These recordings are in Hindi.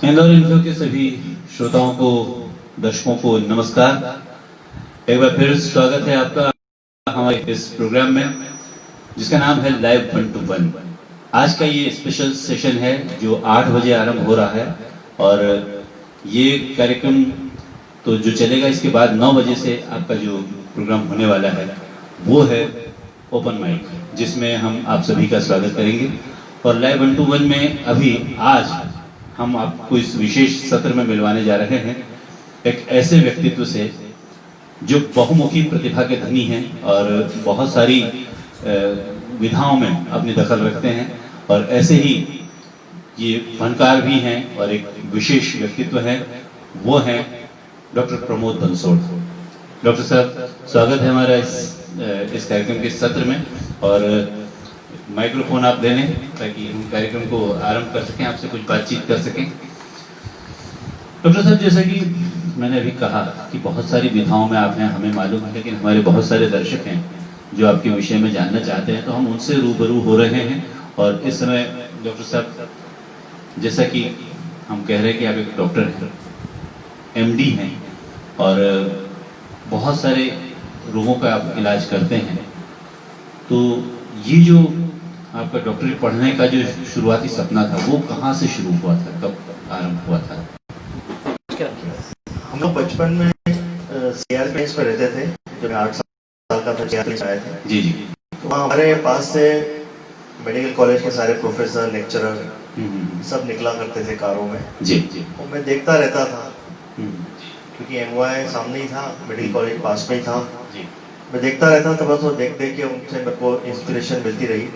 इंदौर इन्फो के सभी श्रोताओं को, दर्शकों को नमस्कार। एक बार फिर स्वागत है आपका हमारे इस प्रोग्राम में, जिसका नाम है लाइव 1 to 1। आज का ये स्पेशल सेशन है जो 8 बजे आरंभ हो रहा है, और ये कार्यक्रम तो जो चलेगा, इसके बाद 9 बजे से आपका जो प्रोग्राम होने वाला है वो है ओपन माइक, जिसमें हम आप सभी का स्वागत करेंगे। और लाइव 1 to 1 में अभी आज हम आपको इस विशेष सत्र में मिलवाने जा रहे हैं एक ऐसे व्यक्तित्व से जो बहुमुखी प्रतिभा के धनी हैं और बहुत सारी विधाओं में अपनी दखल रखते हैं, और ऐसे ही ये फनकार भी हैं और एक विशेष व्यक्तित्व है, वो हैं डॉक्टर प्रमोद बंसोड़। डॉक्टर साहब, स्वागत है हमारा इस कार्यक्रम के सत्र में, और माइक्रोफोन आप ले लें ताकि हम कार्यक्रम को आरंभ कर सकें, आपसे कुछ बातचीत कर सकें। डॉक्टर साहब, जैसा कि मैंने अभी कहा कि बहुत सारी विधाओं में आप हैं, हमें मालूम है, लेकिन हमारे बहुत सारे दर्शक हैं जो आपके विषय में जानना चाहते हैं, तो हम उनसे रूबरू हो रहे हैं। और इस समय डॉक्टर साहब, जैसा कि हम कह रहे हैं कि आप एक डॉक्टर हैं, MD हैं, और बहुत सारे रोगों का आप इलाज करते हैं, तो ये जो आपका डॉक्टरी पढ़ने का जो शुरुआती सपना था वो कहाँ से शुरू हुआ था, कब आरंभ हुआ था? हम लोग बचपन में CR प्लेस पर रहते थे, जब 8 साल का था CR प्लेस आए थे। जी जी। तो वहाँ हमारे पास से मेडिकल कॉलेज के सारे प्रोफेसर, लेक्चरर सब निकला करते थे कारों में। जी जी। तो मैं देखता रहता था, क्योंकि MY सामने ही था, मेडिकल कॉलेज पास में ही था। जी। मैं देखता रहता था, बस वो देख देख के उनसे मेरे को इंस्पिरेशन मिलती रही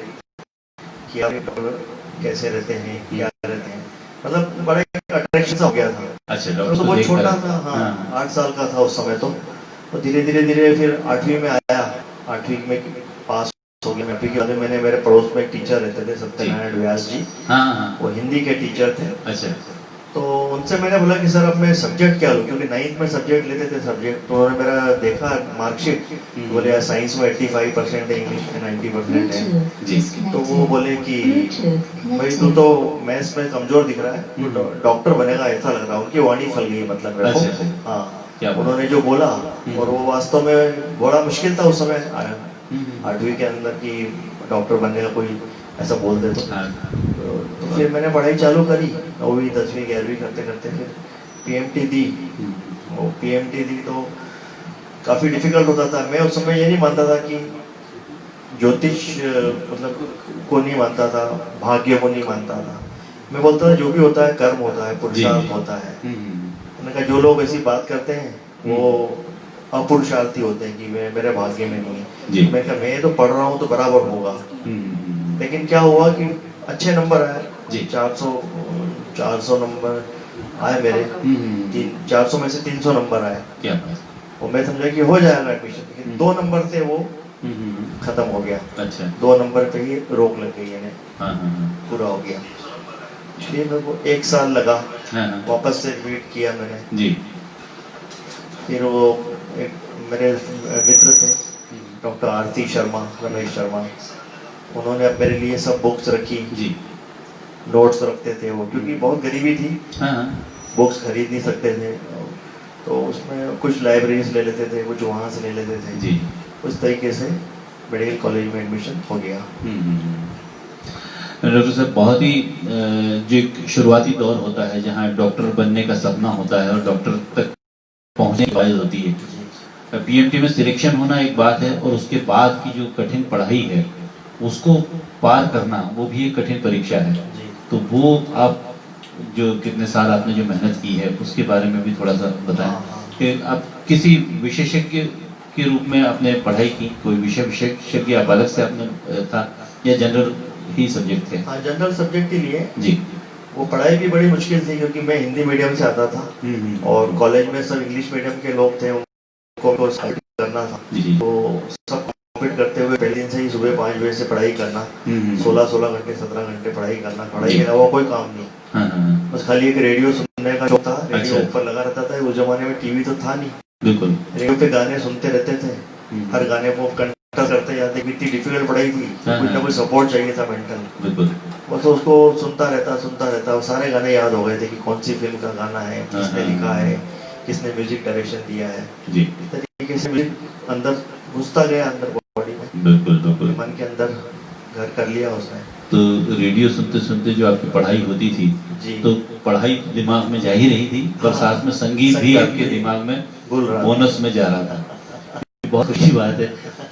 कि आप डॉक्टर कैसे रहते हैं, क्या रहते हैं, मतलब बड़ा अट्रैक्शन हो गया था। अच्छा, तो बहुत छोटा था, हाँ, 8 साल का था उस समय। तो धीरे धीरे फिर 8वीं में आया, 8वीं में पास हो गया। 8वीं के बाद में मैंने, मेरे पड़ोस में एक टीचर रहते थे, सत्यनारायण व्यास जी। हाँ, वो हिंदी के टीचर थे। अच्छा। तो उनसे मैंने बोला कि सर अब मैं सब्जेक्ट क्या लूँ, क्योंकि 9th में सब्जेक्ट लेते थे सब्जेक्ट। तो उन्होंने मेरा देखा मार्कशीट, बोले यार साइंस में 85% है, इंग्लिश में 90% है जी। तो वो बोले कि भाई तू तो मैथ्स में कमजोर दिख रहा है, तो डॉक्टर बनेगा ऐसा लग रहा है। उनकी वाणी फल गई, मतलब मेरे को। हाँ, उन्होंने जो बोला, और वो वास्तव में बड़ा मुश्किल था उस समय 8वीं के अंदर कि डॉक्टर बनने का कोई ऐसा बोल दे। तो फिर मैंने पढ़ाई चालू करी, 9वीं 10वीं 11वीं करते करते फिर PMT दी। और PMT दी तो काफी डिफिकल्ट होता था। मैं उस समय ये नहीं मानता था कि ज्योतिष मतलब को नहीं मानता था, भाग्य को नहीं मानता था। मैं बोलता था जो भी होता है कर्म होता है, पुरुषार्थ होता है। मैंने कहा जो लोग ऐसी बात करते हैं वो अपुरुषार्थी होते हैं कि मेरे भाग्य में नहीं है। मैं कहा मैं तो पढ़ रहा हूँ तो बराबर होगा। लेकिन क्या हुआ कि अच्छे नंबर आए जी, 400 नंबर आए मेरे। 400 में से 300 नंबर आए। क्या? और मैं समझा कि हो जाएगा एडमिशन, लेकिन 2 नंबर से वो खत्म हो गया। अच्छा। 2 नंबर पे ही रोक लग गई, यानी पूरा हो गया। फिर मेरे को 1 साल लगा, वापस से रिपीट किया मैंने जी। फिर वो एक मेरे मित्र थे, डॉक्टर आरती शर्मा, रमेश शर्मा, उन्होंने अब मेरे लिए सब बुक्स रखी जी। नोट्स रखते थे वो, क्योंकि बहुत गरीबी थी, बुक्स खरीद नहीं सकते थे। तो उसमें कुछ लाइब्रेरीज ले लेते थे, कुछ वहाँ से ले लेते थे जी। उस तरीके से मेडिकल कॉलेज में एडमिशन हो गया। डॉक्टर साहब, बहुत ही जो एक शुरुआती दौर होता है जहाँ डॉक्टर बनने का सपना होता है और डॉक्टर तक पहुँचने की बात होती है, PMT में सिलेक्शन होना एक बात है, और उसके बाद की जो कठिन पढ़ाई है उसको पार करना, वो भी एक कठिन परीक्षा है। तो वो आप जो कितने साल आपने जो मेहनत की है उसके बारे में भी थोड़ा सा बताएं कि आप किसी विशेषज्ञ के रूप में आपने पढ़ाई की, कोई विशेषज्ञ आप अलग से आपने था, या जनरल ही सब्जेक्ट थे? हाँ, जनरल सब्जेक्ट के लिए जी। वो पढ़ाई भी बड़ी मुश्किल थी, क्योंकि मैं हिंदी मीडियम से आता था और कॉलेज में सब इंग्लिश मीडियम के लोग थे, उनको करना था। तो सब कॉम्पीट करते हुए पहले दिन से ही सुबह 5 बजे से पढ़ाई करना, 16 घंटे 17 घंटे पढ़ाई करना, पढ़ाई के अलावा कोई काम नहीं। बस खाली एक रेडियो सुनने का शौक था, रेडियो ऊपर लगा रहता था। उस जमाने में टीवी तो था नहीं, बिल्कुल, रेडियो पे गाने सुनते रहते थे, हर गाने को कंठस्थ करते जाते। इतनी डिफिकल्ट पढ़ाई थी, कुछ ना कुछ सपोर्ट चाहिए था मेंटल। बस उसको सुनता रहता और सारे गाने याद हो गए थे कि कौन सी फिल्म का गाना है, किसने लिखा है, किसने म्यूजिक डायरेक्शन दिया है। जी। इस तरीके से म्यूजिक अंदर घुसता गया, अंदर बॉडी में, बिल्कुल बिल्कुल। मन के अंदर घर कर लिया उसने। तो रेडियो सुनते सुनते जो आपकी पढ़ाई होती थी, जी। तो पढ़ाई दिमाग में जा ही रही थी, पर हाँ, साथ में संगीत भी आपके दिमाग में बोल रहा बोनस में जा रहा था। बहुत खुशी बात है,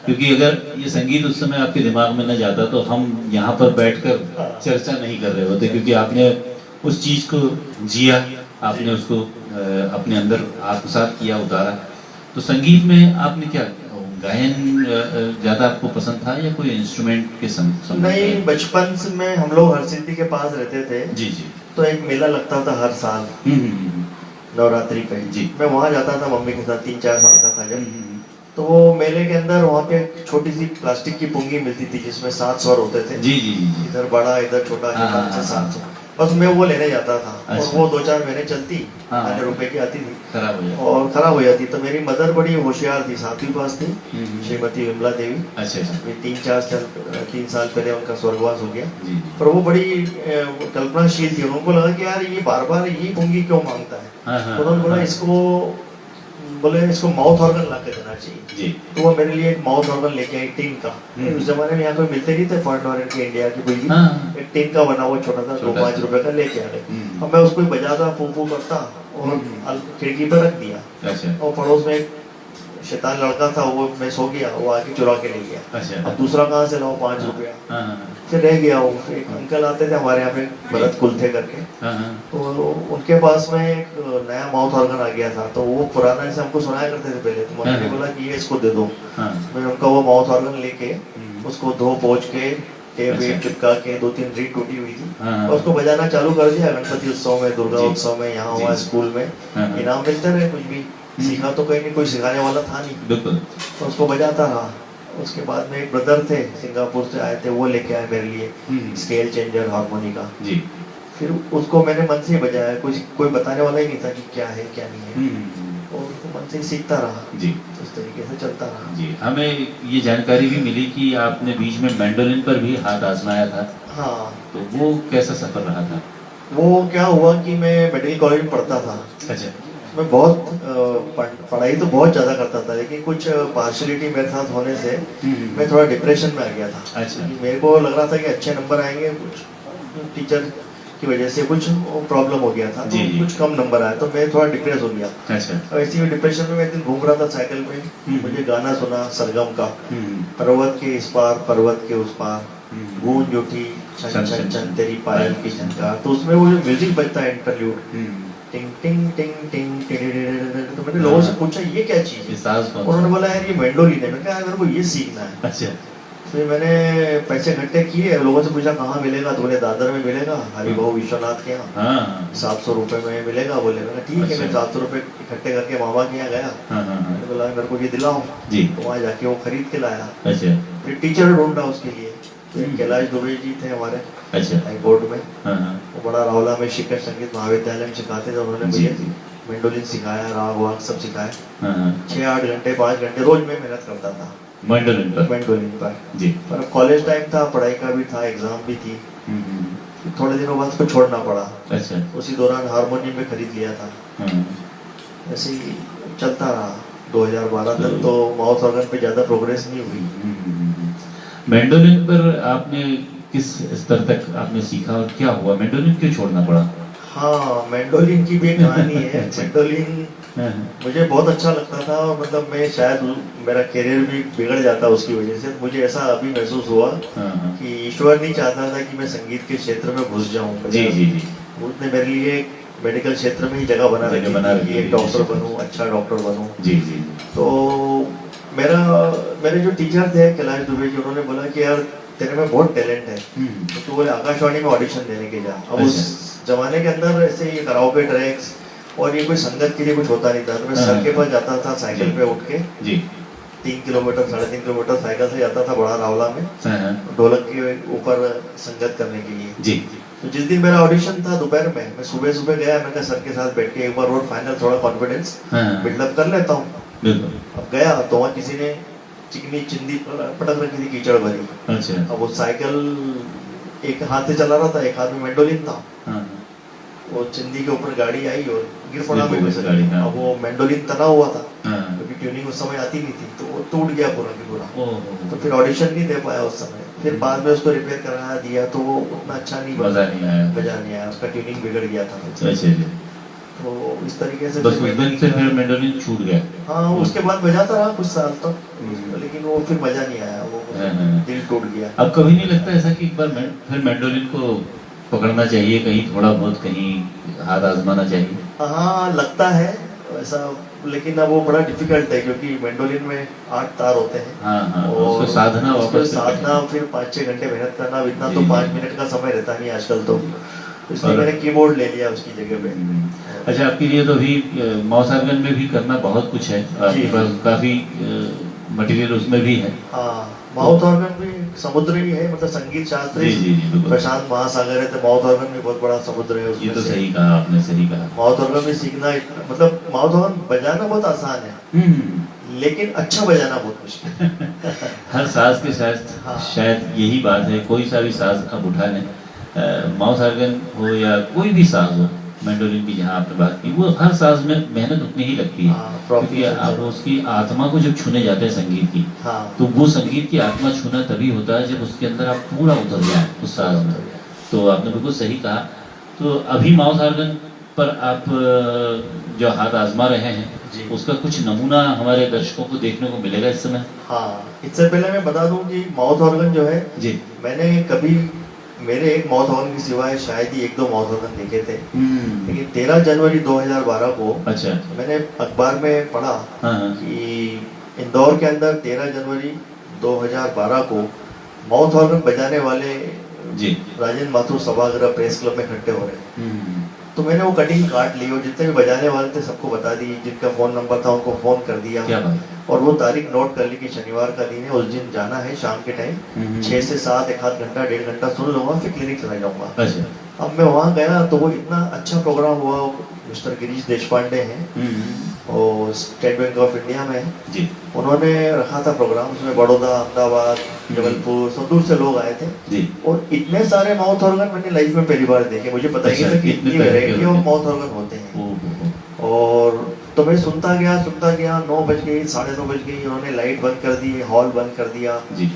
क्योंकि अगर ये संगीत उस समय आपके दिमाग में न जाता तो हम यहाँ पर बैठकर चर्चा नहीं कर रहे होते, क्योंकि आपने उस चीज को जिया, आपने उसको अपने अंदर आत्मसात किया, उतारा। तो संगीत में आपने क्या गायन ज्यादा आपको पसंद था या कोई इंस्ट्रूमेंट के संग? नहीं, बचपन से में हम लोग हरसिद्धि के पास रहते थे। जी जी। तो एक मेला लगता था हर साल नवरात्रि पे। जी। मैं वहाँ जाता था मम्मी के साथ, 3-4 साल का था जब। तो वो मेले के अंदर वहाँ पे एक छोटी सी प्लास्टिक की पुंगी मिलती थी जिसमें 7 स्वर होते थे। जी जी जी। इधर बड़ा इधर छोटा, हाँ, से हाँ, 7 स्वर। बस मैं वो लेने जाता था और अच्छा। वो 2-4 महीने चलती, हाँ। आने रुपए की आती थी खराब हो जाता। और खराब हो जाती। तो मेरी मदर बड़ी होशियार थी, 7वीं पास थी, श्रीमती विमला देवी। अच्छा अच्छा। अभी 3 साल पहले उनका स्वर्गवास हो गया। जी। पर वो बड़ी कल्पनाशील थी। उनको लगा कि यार ये बार बार ये पुंगी क्यों मांगता है। हाँ, हाँ, तो उन्होंने बोला हाँ। इसको माउथ ऑर्गन ला के देना चाहिए। जी। तो वो मेरे लिए एक माउथ ऑर्गन लेके आई, टिन का। उस जमाने में यहाँ कोई मिलते नहीं थे फॉरेन वॉरेन के, इंडिया के कोई भी। हाँ। एक टिन का बना हुआ छोटा सा, 2-5 रुपए का लेके आ गए। अब मैं उसको ही बजाता, फू करता और खिड़की पर रख दिया। अच्छा। और पड़ोस में एक शैतान लड़का था, वो मैं सो गया, वो आके चुरा के ले गया। अच्छा। अब दूसरा कहाँ से लाऊं 5 रुपया। हाँ। फिर रह गया वो। एक अंकल आते थे हमारे यहाँ पे, भरत कुल थे करके। हाँ। तो उनके पास में एक नया माउथ ऑर्गन आ गया था, तो वो पुराना से हमको सुनाया करते थे पहले। तो मम्मी ने बोला कि ये इसको दे दो। मैं उनका वो माउथ ऑर्गन लेके उसको धो पोंछ के टेप वेप चिपका के 2-3 रीड टूटी हुई थी और उसको बजाना चालू कर दिया। गणपति उत्सव में, दुर्गा उत्सव में, यहाँ हुआ स्कूल में इनाम मिलते रहे। कुछ भी सीखा तो कहीं नहीं, कोई सिखाने वाला था नहीं। बिल्कुल। तो उसको बजाता रहा। उसके बाद में एक ब्रदर थे, सिंगापुर से आए थे, वो लेके आए मेरे लिए स्केल चेंजर हारमोनी का। जी। फिर उसको मैंने मन से ही बजाया, कोई बताने वाला ही नहीं था कि क्या है क्या नहीं है। और उसको मन से ही सीखता रहा। जी। इस तरीके से चलता रहा। जी। हमें ये जानकारी भी मिली कि आपने बीच में मैंडोलिन पर भी हाथ आजमाया था। हाँ। तो वो कैसा सफर रहा था? वो क्या हुआ कि मैं मेडिकल कॉलेज में पढ़ता था। अच्छा। मैं बहुत पढ़ाई तो बहुत ज़्यादा करता था, लेकिन कुछ पार्शलिटी मेरे साथ होने से मैं थोड़ा डिप्रेशन में आ गया था। अच्छा। मेरे को लग रहा था कि अच्छे नंबर आएंगे, कुछ टीचर की वजह से कुछ प्रॉब्लम हो गया था, तो कुछ कम नंबर आया, तो मैं थोड़ा डिप्रेस हो गया। अच्छा। ऐसी में डिप्रेशन में मैं एक दिन घूम रहा था साइकिल में, मुझे गाना सुना सरगम का, पर्वत के इस पार पर्वत के उस पार गूंज उठी छन छन छन तेरी पायल की झनकार। तो उसमें वो जो म्यूजिक बजता है इंटरल्यूड, टिंग टिंग टिंग टिंग टिंग, तो मैंने लोगों से पूछा ये क्या चीज है। उन्होंने बोला यार ये मैंडोलिन है। मैंने कहा मेरे को ये सीखना है। अच्छा। फिर मैंने पैसे इकट्ठे किए, लोगों से पूछा कहाँ मिलेगा, तो बोले दादर में मिलेगा, हरिभाऊ विश्वनाथ के यहाँ 700 रुपए में मिलेगा। बोले, मैंने ठीक है। मैं 700 रुपए इकट्ठे करके मामा के यहाँ गया। मैंने बोला मेरे को ये दिलाओ। तो वहाँ जाके वो खरीद के लाया। अच्छा। फिर टीचर ढूंढा उसके लिए। कैलाश दुबे जी थे हमारे हाई कोर्ट में, वो बड़ा रावला में शिखर संगीत महाविद्यालय में सिखाते थे। उन्होंने मुझे मैंडोलिन सिखाया, राग वाग सब सिखाया। 6-8 घंटे 5 घंटे रोज में मेहनत करता था मैंडोलिन पर। जी। पर अब कॉलेज टाइम था, पढ़ाई का भी था, एग्जाम भी थी। थोड़े दिनों बाद उसको छोड़ना पड़ा। अच्छा। उसी दौरान हारमोनियम में खरीद लिया था। ऐसे ही चलता रहा 2012 तक। तो माउथ ऑर्गन पे ज्यादा प्रोग्रेस नहीं हुई। मैंडोलिन पर आपने किस स्तर तक आपने सीखा और क्या हुआ? मैंडोलिन क्यों छोड़ना पड़ा? हाँ, मैंडोलिन की भी एक कहानी है। मैंडोलिन मुझे बहुत अच्छा लगता था और मतलब मैं शायद मेरा करियर भी बिगड़ जाता उसकी वजह से। मुझे ऐसा अभी महसूस हुआ कि ईश्वर नहीं चाहता था कि मैं संगीत के क्षेत्र में घुस जाऊं। जी जी जी। उसने मेरे लिए मेडिकल क्षेत्र में ही जगह बना रखी थी, एक डॉक्टर बनूं, अच्छा डॉक्टर बनूं। जी जी। तो मेरे जो टीचर थे कैलाश दुबे जी, उन्होंने बोला कि यार तेरे में बहुत टैलेंट है, तो तू बोले आकाशवाणी में ऑडिशन देने के जा। अब उस जमाने के अंदर ऐसे ही कराओके ट्रैक्स और ये कोई संगत के लिए कुछ होता नहीं था। तो मैं सर के पास जाता था साइकिल पे उठ के। जी। 3 किलोमीटर 3.5 किलोमीटर साइकिल से जाता था बड़ा रावला में, ढोलक के ऊपर संगत करने के लिए। जी। तो जिस दिन मेरा ऑडिशन था दोपहर में, मैं सुबह गया। मैंने सर के साथ बैठ के एक बार और फाइनल थोड़ा कॉन्फिडेंस बिल्डअप कर लेता हूँ। अब गया तो वहाँ किसी ने चिकनी चिंदी पटक रखी थी, कीचड़ भरी। अच्छा। अब वो साइकिल एक हाथ से चला रहा था, एक हाथ में मैंडोलिन था। हाँ, वो चिंदी के ऊपर गाड़ी आई और गिर पड़ा गिर मेरे पड़ी से। गाड़ी, हाँ। अब वो मैंडोलिन तना हुआ था, हाँ, क्योंकि ट्यूनिंग उस समय आती नहीं थी, तो वो टूट गया पूरा की पूरा। ओहो, तो फिर ऑडिशन नहीं दे पाया उस समय। फिर बाद में उसको रिपेयर कराया दिया, तो वो उतना अच्छा नहीं मजा नहीं आया। बजा नहीं आया, उसका ट्यूनिंग बिगड़ गया था। अच्छा अच्छा। तो इस तरीके से बस फिर उस दिन से फिर मैंडोलिन छूट गया। हाँ, उसके बाद बजाता रहा कुछ साल तक, हम्म। लेकिन वो फिर मजा नहीं आया, वो हाँ। दिल टूट गया। अब कभी नहीं लगता ऐसा कि एक बार फिर मैंडोलिन को पकड़ना चाहिए, कहीं थोड़ा बहुत कहीं हाथ आजमाना चाहिए? हाँ, लगता है ऐसा, लेकिन अब वो बड़ा डिफिकल्ट है, क्योंकि मैंडोलिन में 8 तार होते हैं। हाँ हाँ, और उसको साधना उसको वापस से साधना, करना। फिर 5-6 घंटे मेहनत करना, अब इतना जी, तो जी। 5 मिनट का समय रहता नहीं आजकल तो। इसलिए और- मैंने कीबोर्ड ले लिया उसकी जगह पे। अच्छा, आपके लिए तो अभी मौसागन में भी करना बहुत कुछ है, आपके पास काफी मटेरियल उसमें भी है। हाँ, माउथ ऑर्गन भी समुद्र ही है, मतलब संगीत शास्त्र जी जी जी, बिल्कुल। प्रशांत महासागर है, तो माउथ ऑर्गन भी बहुत बड़ा समुद्र है ये उसमें तो से। सही कहा आपने, सही कहा। माउथ ऑर्गन भी सीखना मतलब माउथ ऑर्गन बजाना बहुत आसान है, हम्म। लेकिन अच्छा बजाना बहुत मुश्किल है। हर साज के साथ हाँ। शायद यही बात है, कोई सा भी साज आप उठा लें, माउथ ऑर्गन हो या कोई भी साज हो, मैंडोलिन की जहाँ आपने बात की, वो हर साज में मेहनत उतनी ही लगती है। हाँ, क्योंकि proficient आप है। उसकी आत्मा को जब छूने जाते हैं संगीत की, हाँ, तो वो संगीत की आत्मा छूना तभी होता है जब उसके अंदर आप पूरा उतर जाए उस साज में। तो आपने बिल्कुल सही कहा। तो अभी माउथ ऑर्गन पर आप जो हाथ आजमा रहे हैं, जी। उसका कुछ नमूना हमारे दर्शकों को देखने को मिलेगा इस समय? हाँ, इससे पहले मैं बता दूं कि माउथ ऑर्गन जो है, जी। मैंने कभी मेरे एक माउथ ऑर्गन की सिवाय शायद ही 1-2 माउथ ऑर्गन देखे थे। लेकिन 13 जनवरी 2012 को अच्छा। मैंने अखबार में पढ़ा हाँ हाँ। कि इंदौर के अंदर 13 जनवरी 2012 को माउथ ऑर्गन बजाने वाले जी। राजेंद्र माथुर सभागृह प्रेस क्लब में इकट्ठे हो रहे हैं। तो मैंने वो कटिंग काट ली और जितने भी बजाने वाले थे सबको बता दी, जिनका फोन नंबर था उनको फोन कर दिया। क्या बात? और वो तारीख नोट कर ली कि शनिवार का दिन है, उस दिन जाना है शाम के टाइम 6 से 7, एक आध घंटा 1.5 घंटा सुन लूंगा, फिर क्लिनिक चला जाऊंगा। अच्छा। अब मैं वहाँ गया तो वो इतना अच्छा प्रोग्राम हुआ। मिस्टर गिरीश देशपांडे हैं और स्टेट बैंक ऑफ इंडिया में हैं। जी। उन्होंने रखा था प्रोग्राम, उसमें बड़ौदा, अहमदाबाद, जबलपुर, सब दूर से लोग आए थे। जी। और इतने सारे माउथ ऑर्गन मैंने लाइफ में पहली बार देखे, मुझे पता ही नहीं था कि इतनी वैरायटी ऑफ माउथ ऑर्गन होते हैं। और तो मैं सुनता गया 9 बज गई, 9:30 बज गई, उन्होंने लाइट बंद कर दी, हॉल बंद कर दिया। जी।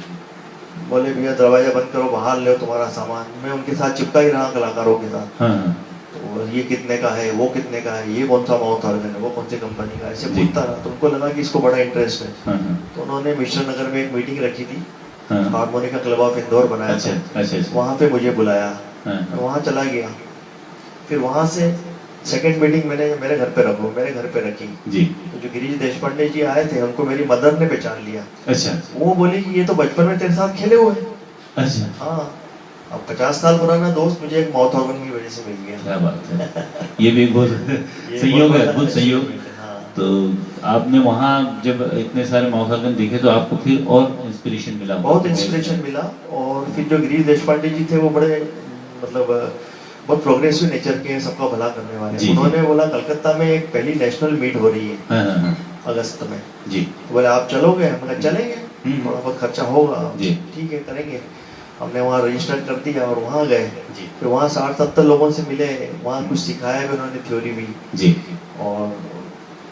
बोले भैया दरवाजा बंद करो, बाहर ले तुम्हारा सामान। मैं उनके साथ चिपका ही रहा कलाकारों के साथ। हाँ। तो ये कितने का है, वो कितने का है, ये कौन सा माउथ ऑर्गन है, वो कौन सी कंपनी का, ऐसे जी। पूछता रहा। तो उनको लगा कि इसको बड़ा इंटरेस्ट है। हाँ हाँ। तो उन्होंने मिश्र नगर में एक मीटिंग रखी थी, हाँ। हारमोनिका क्लब ऑफ इंदौर बनाया अच्छा था। अच्छा अच्छा। वहाँ पे मुझे बुलाया, हाँ। मैं वहाँ चला गया। फिर वहाँ से सेकंड मीटिंग मैंने मेरे घर पे रखी। जी। तो जो गिरीश देशपांडे जी आए थे, उनको मेरी मदर ने पहचान लिया। अच्छा वो बोली कि ये तो बचपन में तेरे साथ खेले हुए हैं। अच्छा। हाँ, अब 50 साल पुराना दोस्त मुझे एक माउथ ऑर्गन की वजह से मिल गया। क्या बात है, ये भी एक बहुत ये संयोग है, बहुत अद्भुत अच्छा संयोग। हाँ। तो आपने वहाँ जब इतने सारे माउथ ऑर्गन देखे तो आपको फिर और इंस्पिरेशन मिला? बहुत इंस्पिरेशन मिला। और फिर जो गिरीश देशपांडे जी थे वो बड़े मतलब बहुत प्रोग्रेसिव नेचर के, सबका भला करने वाले। जी, उन्होंने बोला कलकत्ता में एक पहली नेशनल मीट हो रही है हाँ हाँ हाँ। अगस्त में। जी। तो बोले आप चलोगे? हमने कहा चलेंगे, थोड़ा बहुत खर्चा होगा। जी। ठीक है, करेंगे। हमने वहाँ रजिस्टर कर दिया और वहाँ गए। जी। फिर वहाँ 60-70 लोगों से मिले, वहाँ कुछ सिखाया भी उन्होंने, थ्योरी भी। जी। और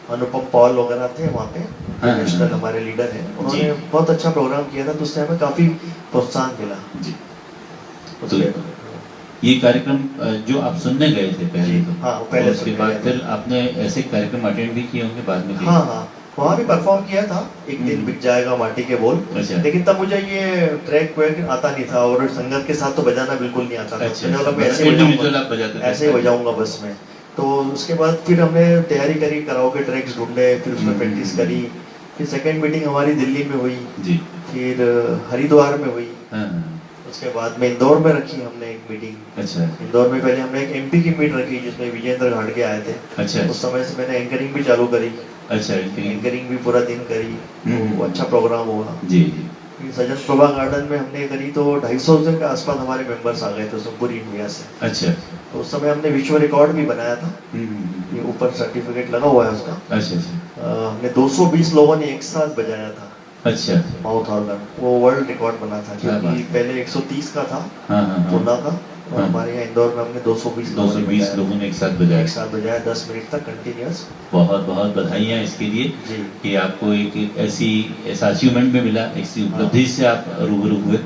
अनुपम पॉल वगैरह थे वहाँ पे, हाँ, नेशनल हाँ। हमारे लीडर हैं। जी। उन्होंने बहुत अच्छा प्रोग्राम किया था, तो उससे हमें काफी प्रोत्साहन मिला। जी। उसके ये कार्यक्रम जो आप सुनने गए थे पहले, जी, तो हाँ, पहले उसके सुनने बाद गए थे। फिर आपने ऐसे कार्यक्रम अटेंड भी किए होंगे बाद में? हाँ हाँ, वहाँ भी परफॉर्म किया था, एक दिन बिक जाएगा माटी के बोल। अच्छा। लेकिन तब मुझे ये ट्रैक वैक आता नहीं था और संगत के साथ तो बजाना बिल्कुल नहीं आता था। अच्छा, मैंने बोला मैं मतलब ऐसे individual आप बजाते थे? ऐसे ही बजाऊंगा बस में। तो उसके बाद फिर हमने तैयारी करी, कराओके ट्रैक्स ढूंढे, फिर उसमें प्रैक्टिस करी। फिर सेकंड मीटिंग हमारी दिल्ली में हुई, जी। फिर हरिद्वार में हुई। हाँ हाँ। उसके बाद में इंदौर में रखी हमने एक मीटिंग। अच्छा इंदौर में पहले हमने एक एमपी की मीट रखी जिसमें विजेंद्र घाटगे आए थे। अच्छा उस समय से मैंने एंकरिंग भी चालू करी, अच्छा। एंकरिंग भी पूरा दिन करी। तो अच्छा प्रोग्राम हुआ। जी। फिर सजन प्रभा गार्डन में हमने करी तो 250 के आसपास हमारे मेंबर्स आ गए थे उसमें पूरी इंडिया से। अच्छा। तो उस समय हमने विश्व रिकॉर्ड भी बनाया था, ये ऊपर सर्टिफिकेट लगा हुआ है उसका। अच्छा अच्छा। हमने 220 लोगों ने एक साथ बजाया था। अच्छा। माउथ ऑर्गन, वो वर्ल्ड रिकॉर्ड बना था, क्या बात क्योंकि है। पहले 130 का था हाँ हाँ हाँ। पुन्ना का, और हाँ। हमारे यहाँ इंदौर में हमने 220 220 लोगों ने एक साथ बजाया। एक साथ बजाया 10 मिनट तक कंटिन्यूअस। बहुत बहुत बधाइयाँ इसके लिए जी। कि आपको एक ऐसा अचीवमेंट में मिला, ऐसी उपलब्धि से आप रूबरू हुए।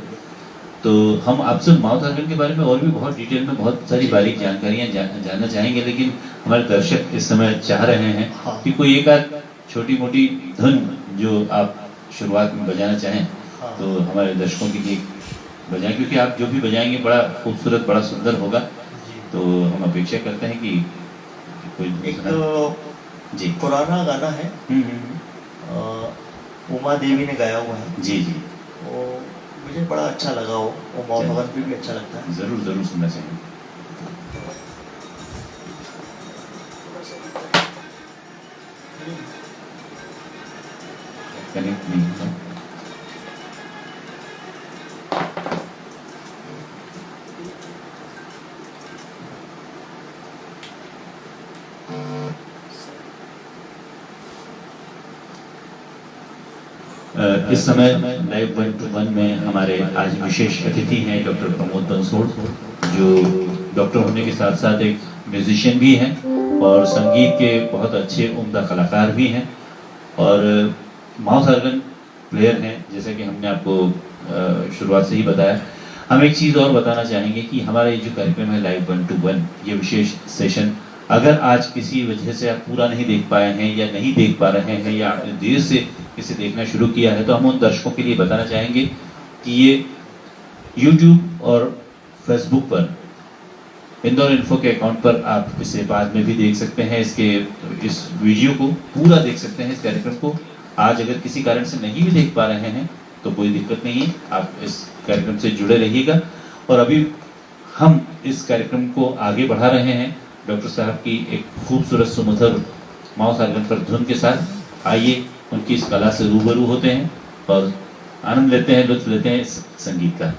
तो हम आपसे माउथ ऑर्गन के बारे में और भी बहुत डिटेल में बहुत सारी बारीक जानकारियाँ जानना चाहेंगे, लेकिन हमारे दर्शक इस समय चाह रहे हैं हाँ। कि कोई एक आध छोटी मोटी धुन जो आप शुरुआत में बजाना चाहें हाँ। तो हमारे दर्शकों के लिए बजाएं, क्योंकि आप जो भी बजाएंगे बड़ा खूबसूरत, बड़ा सुंदर होगा। जी। तो हम अपेक्षा करते हैं कि कोई एक जी पुराना गाना है, उमा देवी ने गाया हुआ है। जी जी। वो मुझे बड़ा अच्छा लगा, वो माउथ ऑर्गन पे भी अच्छा लगता है। जरूर जरूर सुनना चाहिए। कनेक्ट नहीं होता। इस समय लाइव 1-to-1 में हमारे आज विशेष अतिथि हैं डॉक्टर प्रमोद बंसोड़, जो डॉक्टर होने के साथ साथ एक म्यूजिशियन भी हैं और संगीत के बहुत अच्छे उम्दा कलाकार भी हैं और माउथ ऑर्गन प्लेयर हैं, जैसा कि हमने आपको शुरुआत से ही बताया। हम एक चीज़ और बताना चाहेंगे कि हमारा ये जो कार्यक्रम है लाइव 1-to-1, ये विशेष सेशन अगर आज किसी वजह से आप पूरा नहीं देख पाए हैं या नहीं देख पा रहे हैं या आपने देर से इसे देखना शुरू किया है, तो हम उन दर्शकों के लिए बताना चाहेंगे कि ये YouTube और Facebook पर इंदौर इन्फो के अकाउंट पर आप इसे बाद में भी देख सकते हैं। इस वीडियो को पूरा देख सकते हैं, इस कार्यक्रम को। आज अगर किसी कारण से नहीं भी देख पा रहे हैं तो कोई दिक्कत नहीं है, आप इस कार्यक्रम से जुड़े रहिएगा। और अभी हम इस कार्यक्रम को आगे बढ़ा रहे हैं डॉक्टर साहब की एक खूबसूरत सुमधुर माउथ ऑर्गन पर धुन के साथ। आइए उनकी इस कला से रूबरू होते हैं और आनंद लेते हैं, लुत्फ लेते हैं इस संगीत का।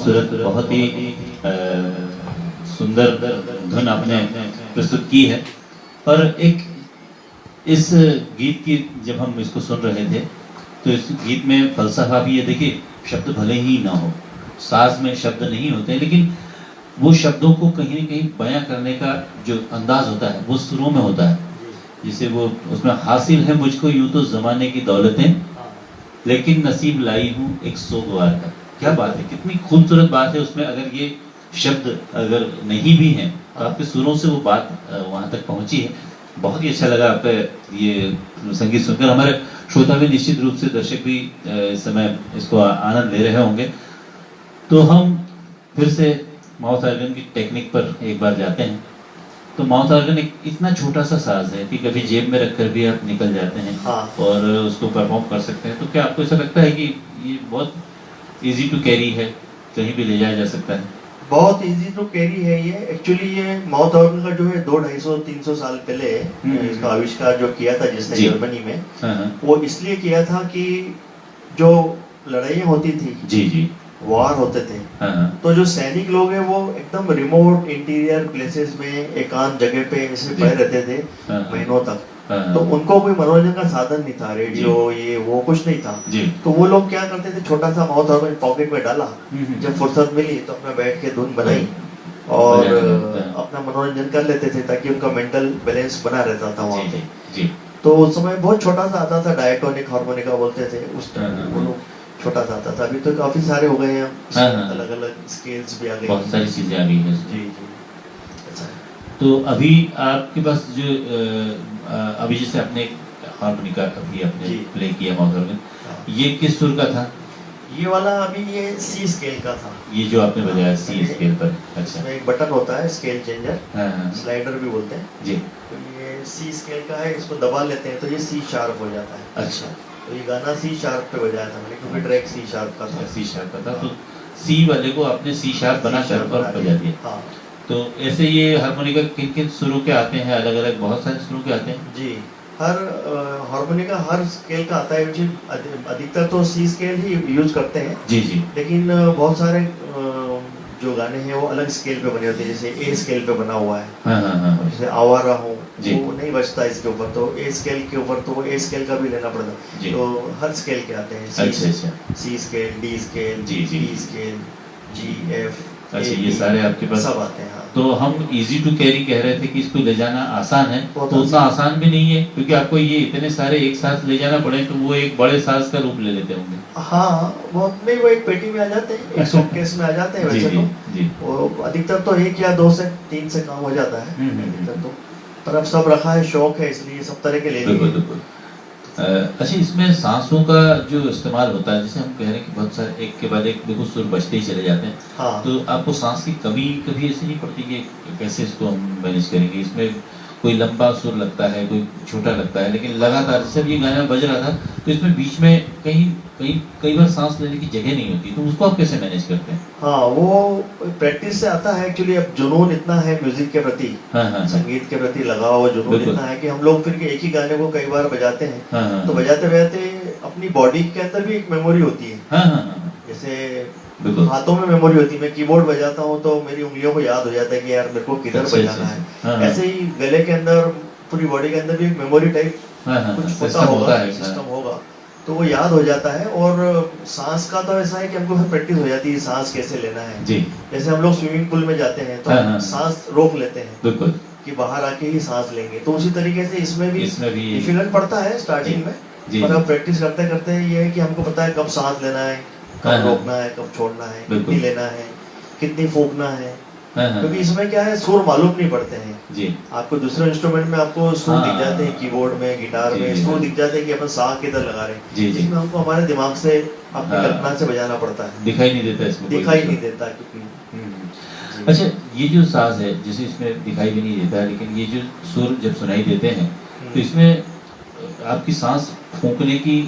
खूबसूरत, बहुत ही सुंदर धुन आपने प्रस्तुत की है। और एक इस गीत की जब हम इसको सुन रहे थे तो इस गीत में फलसफा भी है। देखिए, शब्द भले ही ना हो, साज में शब्द नहीं होते, लेकिन वो शब्दों को कहीं न कहीं बयां करने का जो अंदाज होता है वो सुरों में होता है। जिसे वो उसमें हासिल है मुझको यूं तो ज़माने की दौलतें, लेकिन नसीब लाई हूँ एक सोगवार का। क्या बात है, कितनी खूबसूरत बात है उसमें। अगर ये शब्द अगर नहीं भी हैं तो आपके सुरों से वो बात वहाँ तक पहुँची है। बहुत ही अच्छा लगा आपका ये संगीत सुनकर। हमारे श्रोता भी निश्चित रूप से, दर्शक भी इस समय इसको आनंद ले रहे होंगे। तो हम फिर से माउथ ऑर्गन की टेक्निक पर एक बार जाते हैं। तो माउथ ऑर्गन एक इतना छोटा सा साज है कि कभी जेब में रखकर भी आप निकल जाते हैं और उसको परफॉर्म कर सकते हैं। तो क्या आपको ऐसा लगता है कि ये बहुत इजी टू कैरी है, कहीं भी ले जाया जा सकता है? बहुत इजी टू कैरी है ये। एक्चुअली ये माउथ ऑर्गन का जो है 200-250-300 साल पहले इसका आविष्कार जो किया था जिसने जर्मनी में, वो इसलिए किया था कि जो लड़ाइयाँ होती थी, जी वार होते थे, तो जो सैनिक लोग हैं वो एकदम रिमोट इंटीरियर प्लेसेस में एकांत जगह पे ऐसे पड़े रहते थे महीनों तक। तो उनको कोई मनोरंजन का साधन नहीं था, रेडियो ये वो कुछ नहीं था। तो वो लोग क्या करते थे, छोटा सा माउथ ऑर्गन पॉकेट में डाला, जब फुर्सत मिली तो अपना बैठ के धुन बनाई और अपना मनोरंजन कर लेते थे, ताकि उनका मेंटल बैलेंस बना रहता था वहाँ पे। तो उस समय बहुत छोटा सा आता था, डायटोनिक हार्मोनिका बोलते थे उस टाइम, वो लोग छोटा सा आता था। अभी तो काफी सारे हो गए हैं, अलग अलग स्केल्स भी आ गए, बहुत सारी चीजें आ गई हैं। जी जी। अच्छा, तो अभी आपके पास जो अभी जैसे आपने हार्मोनिका अभी आपने प्ले किया माउथ ऑर्गन, ये किस सुर का था? ये वाला अभी ये सी स्केल का था। ये जो आपने बजाया सी स्केल पर? अच्छा। इसमें एक बटन होता है स्केल चेंजर, स्लाइडर भी बोलते हैं जी। तो ये सी स्केल का है, इसको दबा लेते हैं तो ये सी शार्प हो जाता है। अच्छा। तो ये गाना सी शार्प पे बजाया था मैंने, क्योंकि ट्रैक सी शार्प का था। सी शार्प का था, तो सी वाले को आपने सी शार्प बना कर बजा दिया। हाँ। तो ऐसे ये हार्मोनिका किन किन सुरों के आते हैं? अलग अलग बहुत सारे सुरों के आते हैं जी। हर हार्मोनिका हर स्केल का आता है, अधिकतर तो सी स्केल ही यूज करते हैं। जी जी। लेकिन बहुत सारे जो गाने हैं वो अलग स्केल पे बने होते हैं, जैसे ए स्केल पे बना हुआ है। जैसे आवारा हूँ वो नहीं बजता इसके ऊपर, तो ए स्केल के ऊपर तो ए स्केल का भी लेना पड़ता। तो हर स्केल के आते हैं, C scale, D scale, B scale, G, F. अच्छा, ये सारे आपके पास सब आते हैं। तो हम इजी टू कैरी कह रहे थे कि इसको ले जाना आसान है, तो उतना आसान भी नहीं है, क्योंकि आपको ये इतने सारे एक साथ ले जाना पड़े तो वो एक बड़े साज का रूप ले लेते होंगे। हाँ, वो नहीं, वो एक पेटी में आ जाते हैं, एक सूटकेस में आ जाते हैं वैसे तो। वो अधिकतर तो 1 या 2 से 3 से काम हो जाता है अधिकतर तो, पर अब सब रखा है, शौक है, इसलिए सब तरह के ले लिए। अच्छा, इसमें सांसों का जो इस्तेमाल होता है, जैसे हम कह रहे हैं कि बहुत सारे एक के बाद एक देखो सुर बजते ही चले जाते हैं। हाँ। तो आपको सांस की कमी कभी ऐसी नहीं पड़ती कि कैसे इसको हम मैनेज करेंगे? इसमें कोई लंबा सुर लगता है, कोई छोटा लगता है, लेकिन लगातार जैसे ये गाना बज रहा था तो इसमें बीच में कई बार सांस लेने की जगह नहीं होती, तो उसको आप कैसे मैनेज करते हैं? हाँ, वो प्रैक्टिस से आता है एक्चुअली। अब जुनून इतना है म्यूजिक के प्रति, संगीत के प्रति लगाव, जुनून इतना है कि हम लोग फिर एक ही गाने को कई बार बजाते हैं। तो बजाते बजाते अपनी बॉडी के अंदर भी एक मेमोरी होती है। जैसे हाथों में मेमोरी होती है, मैं कीबोर्ड बजाता हूँ तो मेरी उंगलियों को याद हो जाता है कि यार मेरे को किधर बजाना है। ऐसे ही गले के अंदर, पूरी बॉडी के अंदर भी एक मेमोरी टाइप कुछ होता होगा, सिस्टम होगा, तो वो याद हो जाता है। और सांस का तो ऐसा है कि हमको प्रैक्टिस हो जाती है, सांस कैसे लेना है। जैसे हम लोग स्विमिंग पूल में जाते हैं तो सांस रोक लेते हैं कि बाहर आके ही सांस लेंगे, तो उसी तरीके से इसमें भी डिफिकल्ट पड़ता है स्टार्टिंग में, पर अब प्रैक्टिस करते करते ये है कि हमको पता है कब सांस लेना है, कब रोकना है, कब छोड़ना है, कितनी लेना है, कितनी फूंकना है। क्योंकि इसमें क्या है, सुर मालूम नहीं पड़ते हैं। आपको दूसरे इंस्ट्रूमेंट में आपको सुर दिख जाते हैं, कीबोर्ड में, गिटार में सुर दिख जाते हैं कि अपन सा किधर लगा रहे हैं। इसमें हमको हमारे दिमाग से, अपनी कल्पना से बजाना पड़ता है, दिखाई नहीं देता इसमें, दिखाई नहीं देता क्योंकि। अच्छा, ये जो साज है, जैसे इसमें दिखाई भी नहीं देता, लेकिन ये जो सुर जब सुनाई देते हैं तो इसमें आपकी सांस फूंकने की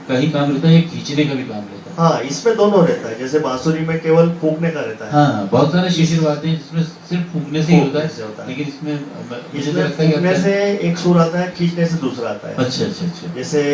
का ही काम रहता है या खींचने का भी काम रहता है? हाँ, इसमें दोनों रहता है, जैसे बांसुरी में केवल फूकने का रहता है। हाँ, बहुत सारे शिशिर वाद्य हैं जिसमें सिर्फ फूंकने से ही होता फूंकने से होता है, है। लेकिन इसमें मुझे तो इसमें लगता है कि फूकने अच्छा से एक सुर आता है, खींचने से दूसरा आता है। अच्छा अच्छा अच्छा। जैसे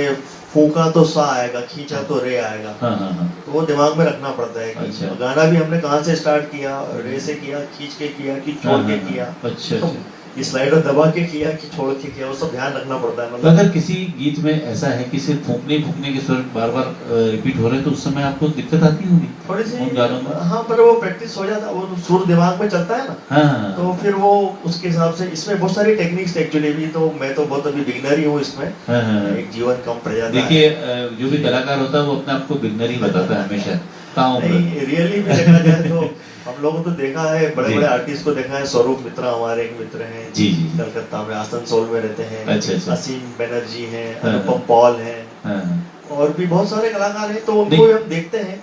फूका तो सा आएगा, खींचा तो रे आएगा। हाँ हाँ हाँ। तो वो दिमाग में रखना पड़ता है कि अच्छा। गाना भी हमने कहाँ से स्टार्ट किया, रे से किया, खींच के किया कि छोड़ हाँ, के हाँ, किया, हाँ। अच्छा तो अच्छा। ये स्लाइडर दबा के किया कि छोड़ के किया, वो सब ध्यान रखना पड़ता है। तो मतलब अगर किसी गीत में ऐसा है कि सिर्फ फूंकने फूंकने के स्वर बार बार रिपीट हो रहे हैं तो उस समय आपको दिक्कत आती होगी थोड़ी सी, उन गानों में? हाँ, पर वो प्रैक्टिस हो जाता है, वो सुर दिमाग में चलता है ना, हाँ हाँ तो फिर वो उसके हिसाब से। इसमें बहुत सारी टेक्निक्स एक्चुअली भी, तो मैं तो बहुत अभी बिगनर ही हूँ इसमें। हाँ हाँ। एक जीवन कम पड़ जाता है। देखिए जो भी कलाकार होता है वो अपने आप को बिगनर ही बताता है हमेशा। नहीं, रियली भी देखा जाए तो हम लोगों को तो देखा है, बड़े जी। बड़े आर्टिस्ट को देखा है। स्वरूप मित्रा हमारे एक मित्र हैं, जी, जी। कलकत्ता में आसनसोल में रहते हैं। अच्छा, अच्छा। असीम बनर्जी हैं, हाँ, अनुपम पॉल हैं, हाँ। और भी बहुत सारे कलाकार हैं, तो उनको नहीं। भी हम देखते हैं।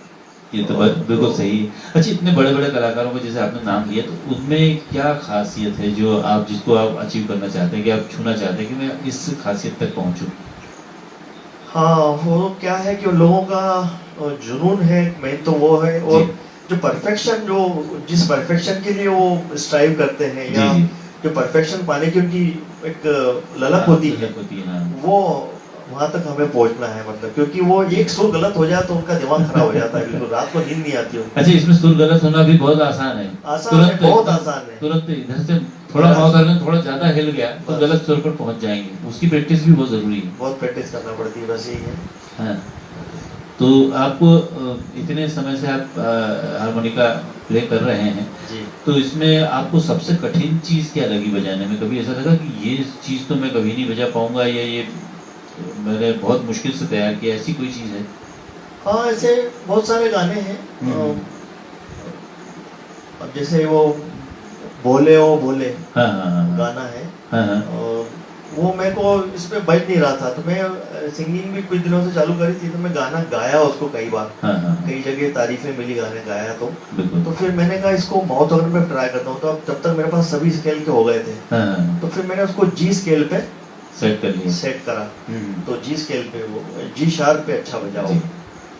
ये तो बात बिल्कुल सही है। अच्छा, इतने बड़े बड़े कलाकारों को जैसे आपने नाम लिया तो उनमें क्या खासियत है जो आप जिसको आप अचीव करना चाहते हैं कि आप छूना चाहते हैं कि मैं इस खासियत तक पहुंचूं? हाँ, वो क्या है कि उन लोगों का जुनून है, मेन तो वो है। और जी। जो परफेक्शन, जो जिस परफेक्शन के लिए वो स्ट्राइव करते हैं, जी, या जी। जो परफेक्शन पाने की उनकी एक ललक हाँ, होती है, ललक होती है, हाँ। वो वहां तक हमें पहुंचना है। मतलब क्योंकि वो एक सुर गलत हो जाए तो उनका दिमाग खराब हो जाता है, बिल्कुल रात को नींद नहीं आती उनको। अच्छा, इसमें सुर गलत होना भी बहुत आसान है। आसान है, बहुत एकदम आसान है। तुरंत इधर से थोड़ा माउथ ऑर्गन थोड़ा ज्यादा हिल गया तो बस। गलत सुर पर पहुंच जाएंगे। उसकी प्रैक्टिस भी बहुत जरूरी है। बहुत प्रैक्टिस करना पड़ती है, बस यही है। हाँ। तो आपको इतने समय से आप हारमोनिका प्ले कर रहे हैं जी। तो इसमें आपको सबसे कठिन चीज क्या लगी बजाने में? कभी ऐसा लगा कि ये चीज तो मैं कभी नहीं बजा पाऊंगा, या ये मैंने बहुत मुश्किल से तैयार किया, ऐसी कोई चीज है? हाँ, ऐसे बहुत सारे गाने हैं। अब जैसे वो बोले ओ बोले हाँ हाँ हाँ गाना है, हाँ हाँ। और वो मेरे को इसमें बज नहीं रहा था, तो मैं सिंगिंग भी कुछ दिनों से चालू करी थी, तो मैं गाना गाया उसको कई बार। हाँ हाँ। कई जगह तारीफें मिली गाने गाया तो बिल्कुल। तो फिर मैंने कहा इसको माउथ ऑर्गन पे ट्राई करता हूँ। तो अब तब तक मेरे पास सभी स्केल के हो गए थे, हाँ हाँ। तो फिर मैंने उसको जी स्केल पे सेट कर लिया। सेट करा। हम्म। तो जी स्केल पे वो जी शार्प पे अच्छा बजा वो। जी।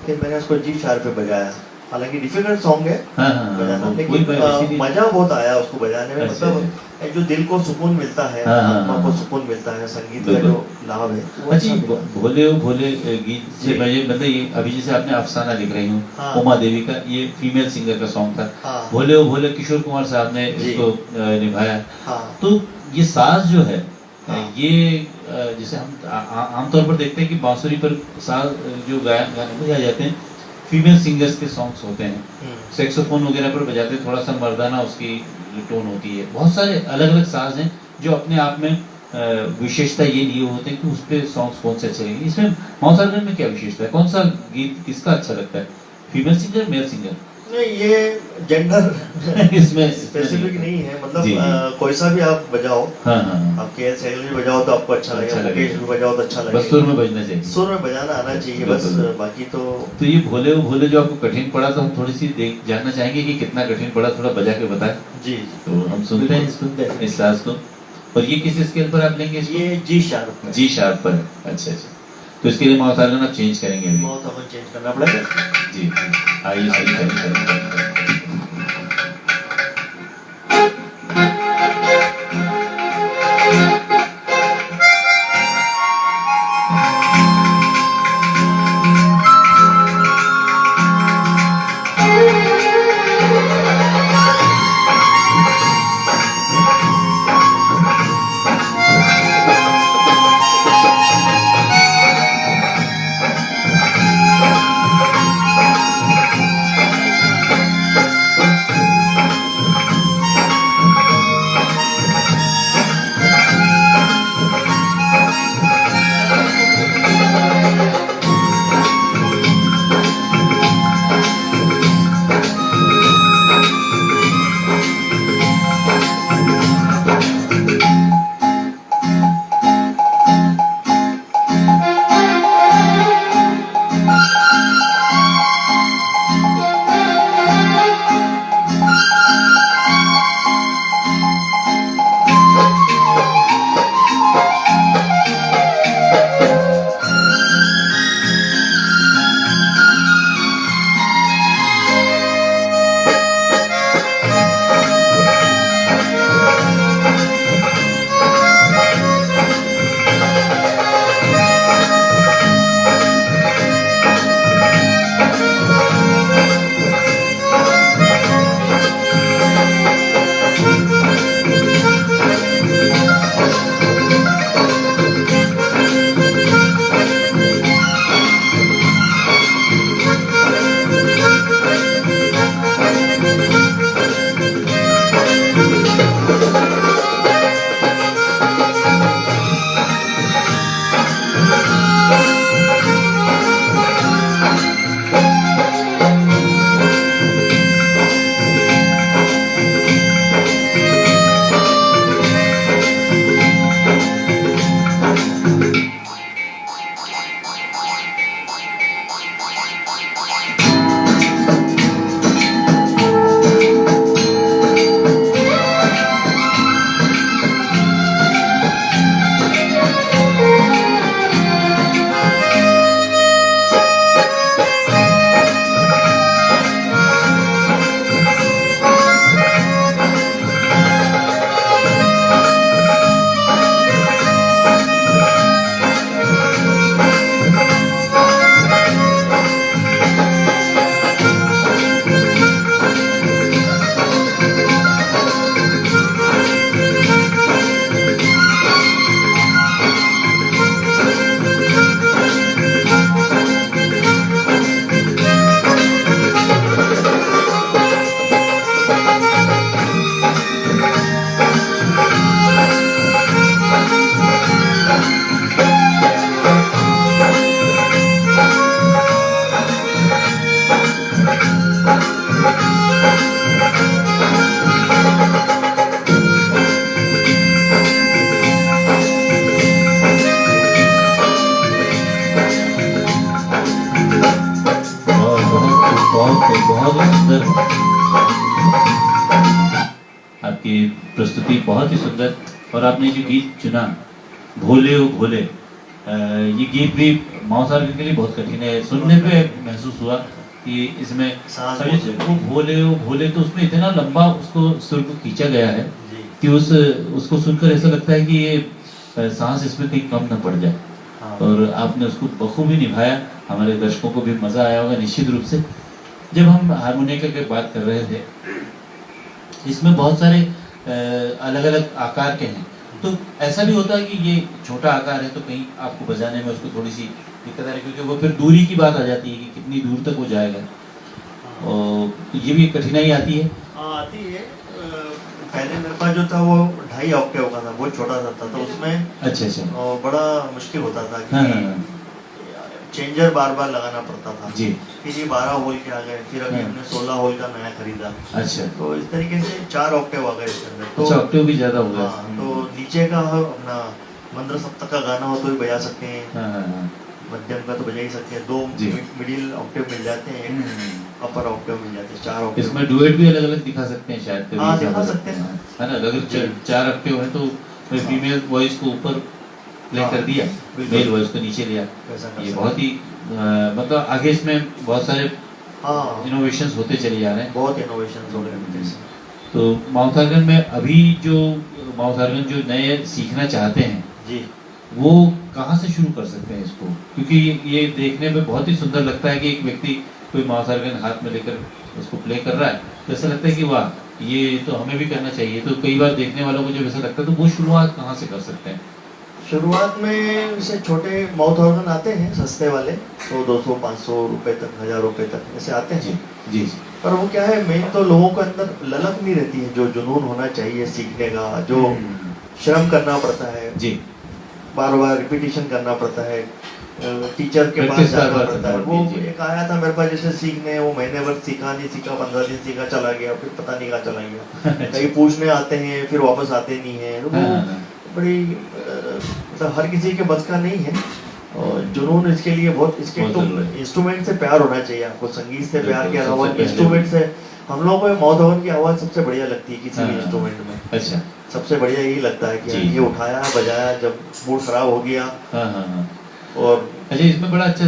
फिर मैंने उसको जी शार्प पे बजाया। हालांकि डिफिकल्ट सॉन्ग है हाँ हाँ बजाना, हाँ, लेकिन कोई इसीलिए- मजा बहुत आया उसको बजाने में। अच्छा, मतलब जो दिल को सुकून मिलता है, हाँ, हाँ, आत्मा को हाँ। सुकून मिलता है, संगीत का बिल्कुल। जो लाभ है वो अच्छा, अच्छा मिला। भोले ओ भोले गीत से जी। मैं ये मतलब ये अभी जैसे आपने अफसाना लिख रही हूँ, हाँ। उमा देवी का, ये फीमेल सिंगर का सॉन्ग था। हाँ। भोले ओ भोले किशोर कुमार साहब ने जी। इसको निभाया। हाँ। तो ये साज जो है हाँ। ये जैसे हम आमतौर पर देखते हैं कि बांसुरी पर साज जो गाने बजाए जाते हैं फीमेल सिंगर्स के सॉन्ग्स होते हैं, सेक्सोफोन वगैरह पर बजाते हैं, थोड़ा सा मर्दाना उसकी टोन होती है। बहुत सारे अलग अलग साज हैं जो अपने आप में विशेषता ये लिए होते हैं कि उस पर सॉन्ग्स कौन से अच्छे लगेंगे। इसमें माउथ ऑर्गन में क्या विशेषता है? कौन सा गीत किसका अच्छा लगता है, फीमेल सिंगर मेल सिंगर? नहीं, ये जेंडर इसमें स्पेसिफिक नहीं है। मतलब जी, जी। कोई सा भी आप बजाओ, हाँ हाँ हाँ। आप के एल सहगल भी बजाओ तो आपको अच्छा लगेगा, अच्छा मुकेश लगेगा। भी बजाओ तो अच्छा बस लगेगा। सुर में बजना चाहिए। सुर में बजाना आना चाहिए बस, बिल्कुल। बाकी तो। तो ये भोले ओ भोले जो आपको कठिन पड़ा तो हम थोड़ी सी देख जानना चाहेंगे कि कितना कठिन पड़ा, थोड़ा बजा के बताएं। जी। तो हम सुनते हैं बिल्कुल। इस साज को। और ये किस स्केल पर आप लेंगे इसको? ये जी शार्प है। जी शार्प पर है। अच्छा अच्छा। तो इसके लिए माउथ ऑर्गन आप चेंज करेंगे अभी? बहुत हमें चेंज करना पड़ेगा। जी। आइए सही करें। सुंदर, आपकी प्रस्तुति बहुत ही सुंदर। और आपने जो गीत चुना भोले ओ भोले, ये गीत भी माउसार्गन के लिए बहुत कठिन है। सुनने पे महसूस हुआ कि इसमें वो भोले ओ भोले, तो उसमें इतना लंबा उसको सुर को खींचा गया है कि उसको सुनकर ऐसा लगता है कि ये सांस इसमें कहीं कम न पड़ जाए। और आपने उसको बखूबी निभाया, हमारे दर्शकों को भी मजा आया होगा निश्चित रूप से। जब हम हारमोनियम की बात कर रहे थे, इसमें बहुत सारे अलग अलग आकार के हैं, तो ऐसा भी होता है कि ये छोटा आकार है तो कहीं आपको बजाने में उसको थोड़ी सी दिक्कत आ रही है, क्योंकि वो फिर दूरी की बात आ जाती है कि कितनी दूर तक वो जाएगा, और तो ये भी कठिनाई आती है। आती है। पहले मेरे पास जो था वो 2.5 ऑक्टेव का था, बहुत छोटा सा था, तो उसमें अच्छा बड़ा मुश्किल होता था कि हाँ। चेंजर बार बार लगाना पड़ता था जी। फिर ये 12 होल के आ गए, फिर अभी हमने 16 होल का नया खरीदा। अच्छा, तो इस तरीके से 4 ऑक्टेव आ गए इसके अंदर। तो अच्छा, ऑक्टेव भी ज्यादा हो गया। हाँ, तो नीचे का अपना मंद्र सप्तक का गाना हो तो भी बजा सकते हैं, हाँ। मध्यम का तो बजा ही सकते हैं, 2 मिडिल ऑक्टेव मिल जाते हैं, एक अपर ऑक्टेव मिल जाते हैं, 4 ऑक्टेव। इसमें डुएट भी अलग अलग दिखा सकते हैं शायद, हाँ, दिखा सकते हैं, है ना। अगर 4 ऑक्टेव है तो फीमेल वॉइस को ऊपर प्ले कर दिया, मेल वॉइस को नीचे लिया। ये बहुत ही मतलब आगे इसमें बहुत सारे इनोवेशंस होते चले जा रहे हैं, बहुत इनोवेशंस हो रहे हैं। तो माउसार्गन में अभी जो माउसार्गन जो नए सीखना चाहते हैं जी, वो कहाँ से शुरू कर सकते हैं इसको? क्योंकि ये देखने में बहुत ही सुंदर लगता है कि एक व्यक्ति कोई माउसार्गन हाथ में लेकर उसको प्ले कर रहा है, तो ऐसा लगता है कि वाह, ये तो हमें भी करना चाहिए। तो कई बार देखने वालों को जब ऐसा लगता है तो वो शुरुआत कहाँ से कर सकते हैं? शुरुआत में से छोटे माउथ ऑर्गन आते हैं सस्ते वाले, तो 200-500 रुपए तक, 1000 रुपए तक ऐसे आते हैं। जी। पर वो क्या है, मेन तो लोगों के अंदर ललक नहीं रहती है, जो जुनून होना चाहिए सीखने का, जो श्रम करना पड़ता है जी, बार बार रिपीटिशन करना पड़ता है, टीचर के पास जाना पड़ता है। वो एक आया था मेरे पास जैसे सीखने, वो महीने भर सीखा नहीं सीखा, 15 दिन सीखा, चला गया, फिर पता नहीं कहाँ चला गया। कहीं पूछने आते हैं फिर वापस आते नहीं है। वो बड़ी मतलब हर किसी के बस का नहीं है, और जुनून इसके लिए बहुत, इसके तो इंस्ट्रूमेंट से प्यार होना चाहिए आपको, संगीत से प्यार के अलावा इंस्ट्रूमेंट से। हम लोगों को माउथ ऑर्गन की आवाज सबसे बढ़िया लगती है किसी भी इंस्ट्रूमेंट में। अच्छा, सबसे बढ़िया यही लगता है कि ये उठाया बजाया, जब मूड खराब हो गया। और अच्छा, इसमें बड़ा अच्छा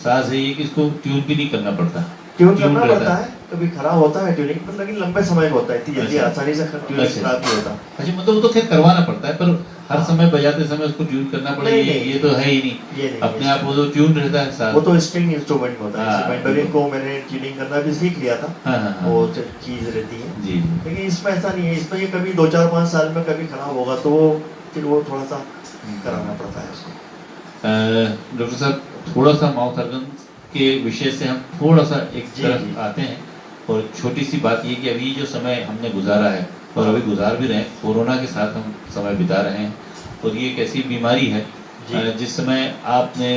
साज है ये कि इसको ट्यून भी नहीं करना पड़ता, ट्यून करना पड़ता है, कभी खराब होता है ट्यूनिंग पर, लेकिन लंबे समय में होता है, इतनी जल्दी आसानी से ट्यूनिंग खराब नहीं होता। अच्छा, मतलब वो तो खैर करवाना पड़ता है, पर हर समय बजाते समय उसको ट्यून करना पड़ेगा, ये तो है ही नहीं, अपने आप वो तो ट्यून रहता है साथ। वो तो स्ट्रिंग इंस्ट्रूमेंट होता है। मैंडोलिन को मैंने ट्यूनिंग करना भी सीख लिया था, वो चीज रहती है जी। लेकिन इसमें ऐसा नहीं है, इसमें ये कभी 2-4-5 साल में कभी खराब होगा तो फिर वो थोड़ा सा कराना पड़ता है उसको। डॉक्टर साहब, थोड़ा सा माउथ ऑर्गन के विषय से हम थोड़ा सा एक तरफ आते हैं, और छोटी सी बात ये कि अभी जो समय हमने गुजारा है और अभी गुजार भी रहे हैं, कोरोना के साथ हम समय बिता रहे हैं, और ये एक ऐसी बीमारी है जिस समय आपने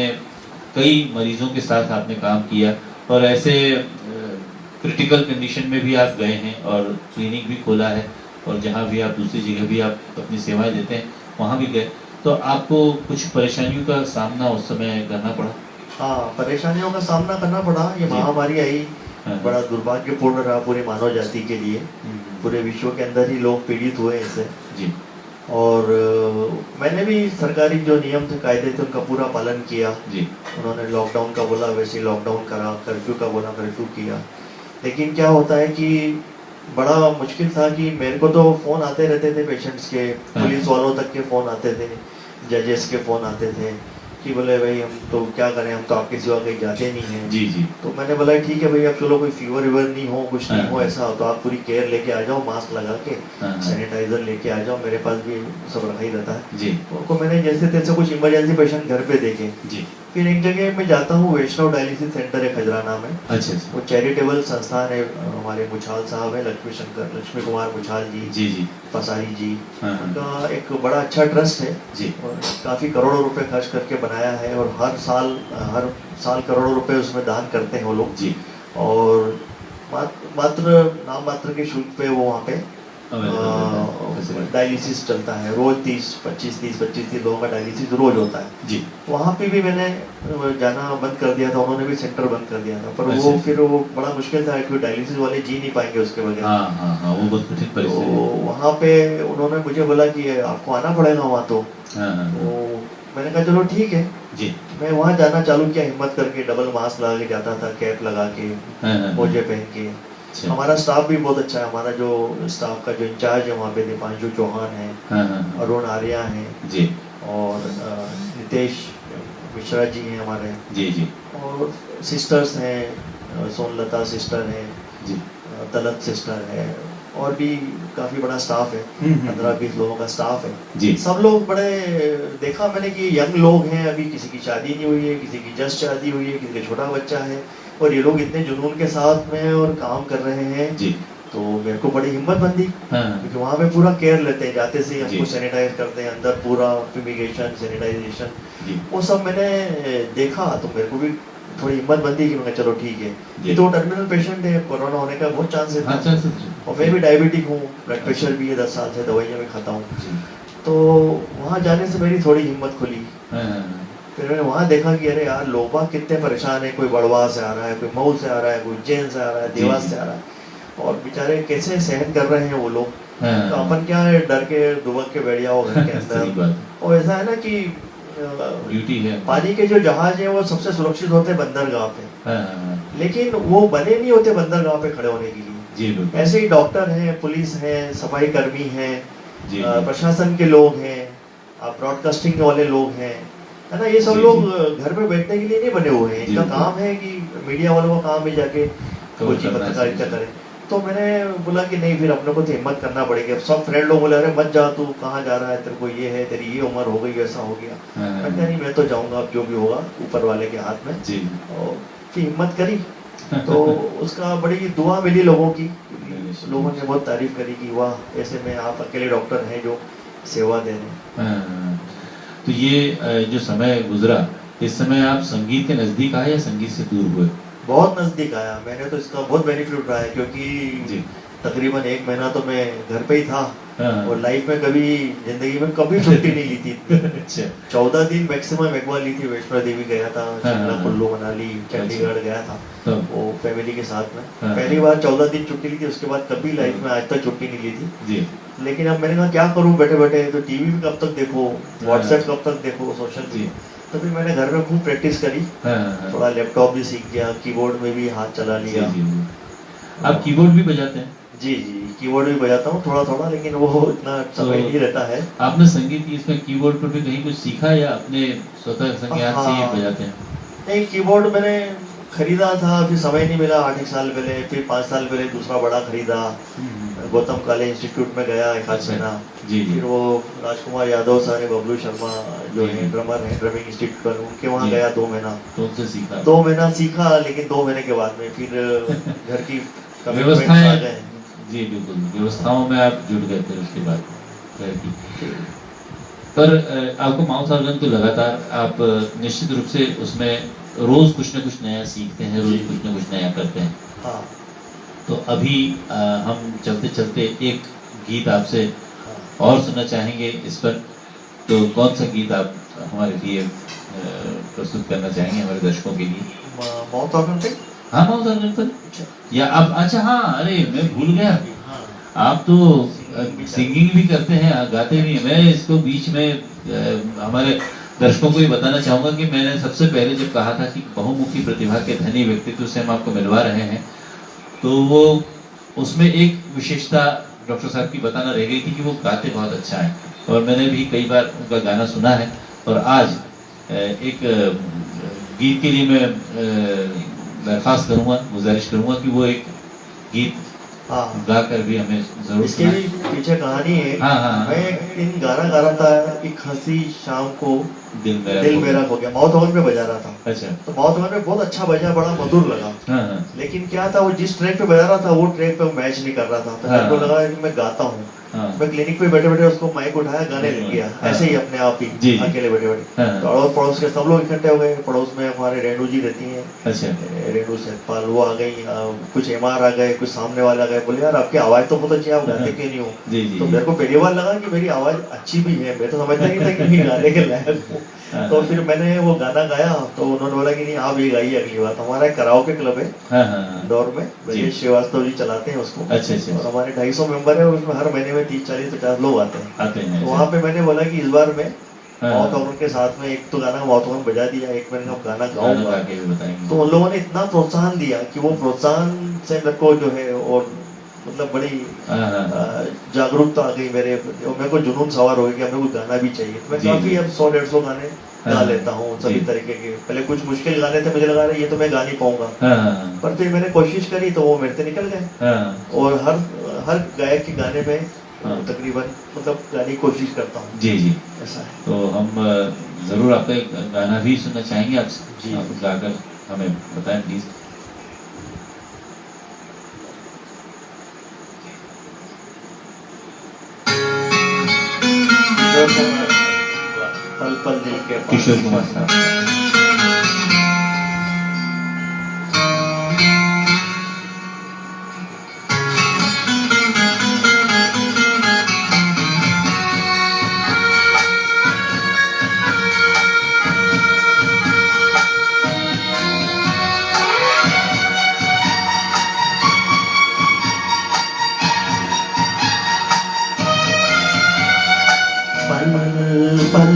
कई मरीजों के साथ आपने काम किया, और ऐसे क्रिटिकल कंडीशन में भी आप गए हैं और क्लिनिक भी खोला है, और जहाँ भी आप दूसरी जगह भी आप अपनी सेवाएं देते हैं वहाँ भी गए, तो आपको कुछ परेशानियों का सामना उस समय करना पड़ा? हाँ, परेशानियों का सामना करना पड़ा। ये महामारी आई, बड़ा दुर्भाग्यपूर्ण रहा पूरी मानव जाति के लिए, पूरे विश्व के अंदर ही लोग पीड़ित हुए इससे जी। और मैंने भी सरकारी जो नियम थे, कायदे थे, उनका पूरा पालन किया जी। उन्होंने लॉकडाउन का बोला वैसे लॉकडाउन करा, कर्फ्यू का बोला कर्फ्यू किया। लेकिन क्या होता है कि बड़ा मुश्किल था कि मेरे को तो फोन आते रहते थे पेशेंट्स के, पुलिस वालों तक के फोन आते थे, जजेस के फोन आते थे कि बोले भाई हम तो क्या करें, हम तो आपके सिवा कहीं जाते नहीं हैं जी जी। तो मैंने बोला ठीक है भाई, अब चलो कोई फीवर वीवर नहीं हो, कुछ नहीं हो, ऐसा हो तो आप पूरी केयर लेके आ जाओ, मास्क लगा के, सैनिटाइजर लेके आ जाओ, मेरे पास भी सब रखा ही रहता है जी। उनको मैंने जैसे तैसे कुछ इमरजेंसी पेशेंट घर पे देखे जी। फिर एक जगह मैं जाता हूँ, वैष्णव डायलिसिस सेंटर है खजराना में। अच्छा। वो चैरिटेबल संस्थान है, हमारे मुछाल साहब है, लक्ष्मी कुमार मुछाल जी जी जी, पसारी जी, उनका एक बड़ा अच्छा ट्रस्ट है जी, और काफी करोड़ों रुपए खर्च करके बनाया है, और हर साल करोड़ों रुपए उसमें दान करते हैं वो लोग जी। और मात्र नाम मात्र के शुल्क पे वो वहाँ पे डायलिसिस चलता है रोज 25-30 लोगों का डायलिसिस रोज होता है जी। वहाँ पे भी मैंने जाना बंद कर दिया था, उन्होंने भी सेंटर बंद कर दिया था, पर वो फिर वो बड़ा मुश्किल था क्योंकि डायलिसिस वाले जी नहीं पाएंगे उसके बगैर। हाँ, वो बहुत कठिन परिस्थिति तो है। वहाँ पे उन्होंने मुझे बोला कि आपको आना पड़ेगा वहाँ तो मैंने कहा चलो ठीक है जी। मैं वहाँ जाना चालू किया हिम्मत करके, डबल मास्क लगा के जाता था, कैप लगा के, मोजे पहन के। हमारा स्टाफ भी बहुत अच्छा है, हमारा जो स्टाफ का जो इंचार्ज है वहाँ पे दीपांशु चौहान है, अरुण आर्या है जी, और नितेश मिश्रा जी हैं हमारे जी जी, और सिस्टर्स हैं, सोनलता सिस्टर हैं जी, तलत सिस्टर है और भी काफ़ी बड़ा स्टाफ है, 15-20 लोगों का स्टाफ है जी। सब लोग बड़े देखा मैंने कि यंग लोग हैं, अभी किसी की शादी नहीं हुई है, किसी की जस्ट शादी हुई है, किसी का छोटा बच्चा है और ये लोग इतने जुनून के साथ में और काम कर रहे हैं जी। तो मेरे को बड़ी हिम्मत बंदी क्योंकि वहाँ पे पूरा केयर लेते हैं, जाते से हमको सैनिटाइज करते हैं, अंदर पूरा फ्यूमिगेशन सैनिटाइजेशन वो सब मैंने देखा तो मेरे को भी थोड़ी हिम्मत बंदी कि मैं चलो ठीक है ये तो टर्मिनल पेशेंट है, कोरोना होने का बहुत चांसेस है और मैं भी डायबिटिक हूँ, ब्लड प्रेशर भी है, 10 साल से दवाइयाँ भी खाता हूँ तो वहाँ जाने से मेरी थोड़ी हिम्मत खुली। फिर मैंने वहाँ देखा कि अरे यार लोग बाग कितने परेशान है, कोई बड़वा से आ रहा है, कोई मऊ से आ रहा है, कोई उज्जैन से आ रहा है, देवास से आ रहा है और बेचारे कैसे सहन कर रहे हैं वो लोग। तो अपन क्या है डर के दुबक के बैठ जाओ घर के अंदर और ऐसा है ना कि ड्यूटी है, पानी के जो जहाज है वो सबसे सुरक्षित होते हैं बंदरगाह पे, लेकिन वो बने नहीं होते बंदरगाह पे खड़े होने के लिए। ऐसे ही डॉक्टर हैं, पुलिस है, सफाई कर्मी हैं, प्रशासन के लोग हैं, ब्रॉडकास्टिंग वाले लोग हैं, है ना, ये सब लोग घर पे बैठने के लिए नहीं बने हुए हैं। इनका काम है कि मीडिया वालों का काम है जाके कोई पत्रकारिता करें। तो मैंने बोला कि नहीं फिर अपने को तो हिम्मत करना पड़ेगी। अब सब फ्रेंड लोग बोले अरे मत जा, तू कहाँ जा रहा है, तेरे को ये है, तेरी ये उम्र हो गई, वैसा हो गया। मैं कहा नहीं मैं तो जाऊंगा, अब जो भी होगा ऊपर वाले के हाथ में। और फिर हिम्मत करी तो उसका बड़ी दुआ मिली लोगों की, लोगों ने बहुत तारीफ करी कि वाह ऐसे में आप अकेले डॉक्टर हैं जो सेवा दे रहे हैं। तो ये जो समय गुजरा, इस समय आप संगीत के नजदीक आए या संगीत से दूर हुए? बहुत नजदीक आया, मैंने तो इसका बहुत बेनिफिट उठाया क्योंकि तकरीबन 1 महीना तो मैं घर पे ही था और लाइफ में कभी जिंदगी में कभी छुट्टी नहीं ली थी। अच्छा। 14 दिन मैक्सिमम एक बार ली थी, वैष्णो देवी गया था, शिमला कुल्लू मनाली चंडीगढ़ गया था वो फैमिली के साथ में। पहली बार 14 दिन छुट्टी ली थी, उसके बाद कभी लाइफ में आज तक छुट्टी नहीं ली थी। लेकिन अब मैंने कहा क्या करूँ बैठे बैठे, तो टीवी भी कब तक देखो, व्हाट्सएप कब तक देखो, सोशल मीडिया। तो फिर मैंने घर में खूब प्रैक्टिस करी, थोड़ा लैपटॉप भी सीख गया, कीबोर्ड में भी हाथ चला लिया। आप कीबोर्ड भी बजाते हैं? जी कीबोर्ड भी बजाता हूँ थोड़ा थोड़ा, लेकिन वो इतना समय नहीं रहता है। आपने संगीत की इसमें कीबोर्ड पर भी कहीं कुछ सीखा या अपने स्वतः संज्ञान से ही बजाते हैं? नहीं, कीबोर्ड मैंने खरीदा था, फिर समय नहीं मिला 8 साल पहले, फिर 5 साल पहले दूसरा बड़ा खरीदा, गौतम काले इंस्टीट्यूट में गया 1 आध महीना। फिर वो राजकुमार यादव सर है, बबलू शर्मा जो है ड्रमर है ड्रमिंग इंस्टीट्यूट पर, उनके वहाँ गया 2 महीना। तो उनसे सीखा? 2 महीना सीखा, लेकिन 2 महीने के बाद में फिर घर की व्यवस्थाएं आ गए। जी बिल्कुल, व्यवस्थाओं में आप जुट गए थे उसके बाद घर की। पर आपको माउथ ऑर्गन तो लगातार आप निश्चित रूप से उसमें रोज कुछ न कुछ नया सीखते हैं, रोज कुछ न कुछ नया करते हैं। हाँ। तो अभी हम चलते चलते एक गीत आपसे और सुनना चाहेंगे इस पर, तो कौन सा गीत आप हमारे लिए प्रस्तुत करना चाहेंगे हमारे दर्शकों के लिए? माउथ ऑर्गन पे? हाँ माउथ ऑर्गन पर। या आप, अच्छा हाँ, अरे मैं भूल गया, आप तो सिंगिंग भी करते हैं, गाते भी हैं। मैं इसको बीच में हमारे दर्शकों को ये बताना चाहूंगा कि मैंने सबसे पहले जब कहा था कि बहुमुखी प्रतिभा के धनी व्यक्तित्व से हम आपको मिलवा रहे हैं, तो वो उसमें एक विशेषता डॉक्टर साहब की बताना रह गई थी कि वो गाते बहुत अच्छा है, और मैंने भी कई बार उनका गाना सुना है। और आज एक गीत के लिए मैं दरख्वास्त करूंगा, गुजारिश करूंगा कि वो एक गीत गा कर भी हमें जरूर। इसके भी पीछे कहानी है। मैं एक दिन गाना गा रहा था, एक हंसी शाम को दिल मेरा हो गया, माउथ ऑर्गन पे बजा रहा था। अच्छा। तो माउथ ऑर्गन पे बहुत अच्छा बजा, बड़ा मधुर लगा। हाँ। लेकिन क्या था, वो जिस ट्रैक पे बजा रहा था वो ट्रैक पे मैच नहीं कर रहा था। तो मेरे को लगा कि मैं गाता हूँ। मैं क्लिनिक पे बैठे बैठे उसको माइक उठाया, गाने लग गया ऐसे ही अपने आप ही, अकेले बैठे बैठे। तो अड़ोस पड़ोस के सब लोग इकट्ठे हो गए। पड़ोस में हमारे रेणु जी रहती हैं। अच्छा। रेणु सेठपाल, वो आ गई। कुछ एमआर आ गए, कुछ सामने वाले आ गए। बोले यार आपकी आवाज तो बहुत अच्छी है, आप गाते क्यों नहीं हो? तो मेरे को पहली बार लगा कि मेरी आवाज अच्छी भी है। मैं तो समझता नहीं था कि मैं गाने के लायक हूँ। तो फिर मैंने वो गाना गाया तो उन्होंने बोला कि नहीं आप ये गाइए अगली बार। हमारा एक कराओके क्लब है इंदौर में, ब्रजेश श्रीवास्तव जी चलाते हैं उसको। अच्छा। और हमारे 250 मेंबर है, उसमें हर महीने में 30, 40, 50 लोग आते हैं। तो वहाँ पे मैंने बोला कि इस बार मैं माउथ ऑर्गन के साथ में एक तो गाना माउथ ऑर्गन बजा दिया, एक मैंने कहा गाना गाऊंगा। तो उन लोगों ने इतना प्रोत्साहन दिया कि वो प्रोत्साहन से मेरे को जो है और मतलब बड़ी जागरूकता आ गई मेरे को जुनून सवार हो गया कि हमें कोई गाना भी चाहिए। तो मैं काफी अब 100-150 गाने गा लेता हूँ सभी तरीके के। पहले कुछ मुश्किल गाने थे, मुझे लगा रहा ये तो मैं गा नहीं पाऊंगा, पर फिर मैंने कोशिश करी तो वो मेरे से निकल गए। और हर गायक के गाने में तकरीबन मतलब गाने की कोशिश करता हूँ। जी। ऐसा है। तो हम जरूर आपका एक गाना भी सुनना चाहेंगे आपसे। जी। आप गाकर हमें बताएं प्लीज। पल पल दिल के पास। किशोर कुमार साहब। पल पल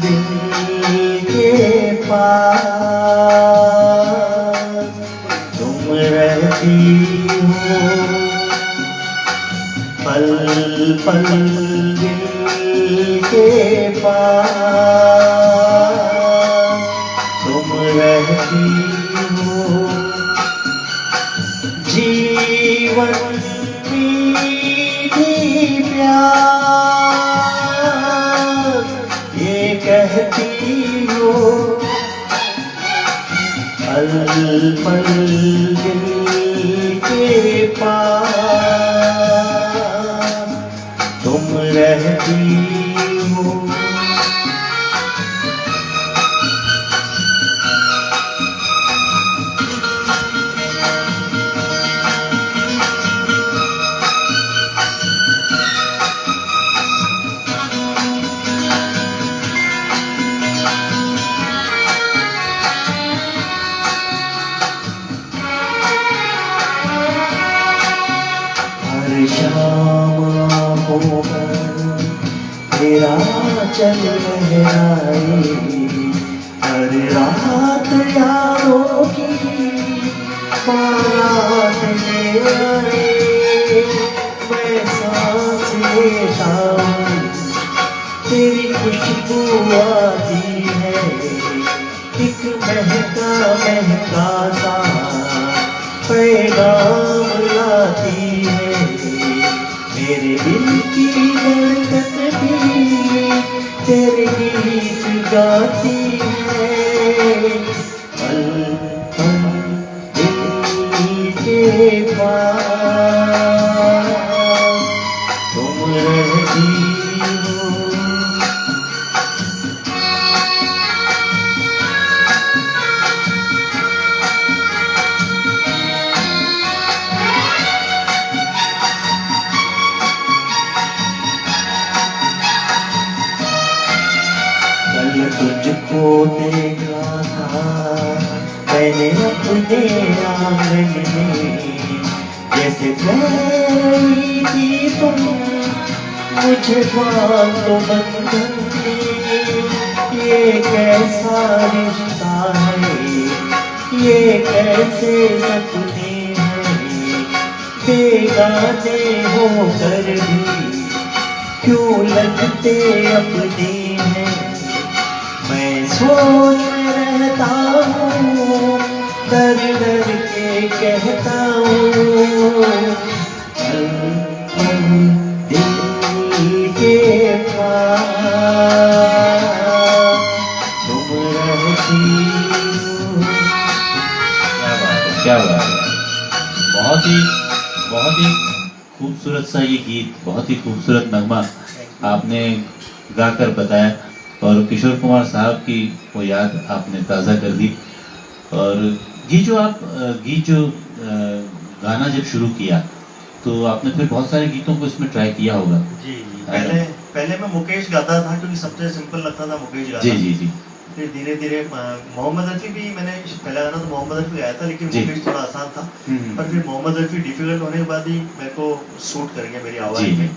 दिल के पास तुम रहती हो। पल पल दिल के पास तुम रहती हो। जीवन मीठी प्यास ये कहती हो। पल पल दिल के पास तुम रहती हो। शाम होकर तेरा चल लहराए, हर रात यारों की बारात ले आए। मैं सांस लेता हूँ तेरी खुशबू आती है, एक महका महका सा पैगाम लाती है। मेरे दिल की धड़कन भी तेरे गीत गाती है। पल पल दिल के पास तुम रहती हो। तुझको देखा था मैंने अपने आंगन में, जैसे रही थी तुम मुझे बातों बंधन में। ये कैसा रिश्ता है, ये कैसे सपने हैं, बेगाने होकर भी क्यों लगते अपने हैं। मैं सोच रहता हूँ, डर डर के कहता हूँ। दिल के पास क्या बात है। बहुत ही खूबसूरत सा ये गीत, बहुत ही खूबसूरत नगमा आपने गाकर बताया और किशोर कुमार साहब की वो याद आपने ताज़ा कर दी। और ये जो आप गाना जब शुरू किया तो आपने फिर बहुत सारे गीतों को इसमें ट्राई किया होगा। जी पहले मैं मुकेश गाता था क्योंकि सबसे सिंपल लगता था मुकेश गाना। जी। फिर धीरे धीरे मोहम्मद रफी भी मैंने पहला गाना तो मोहम्मद रफी गाया था, लेकिन मुकेश थोड़ा आसान था। पर फिर मोहम्मद रफी डिफिकल्ट होने के बाद ही मेरे को सूट कर गया मेरी आवाज में।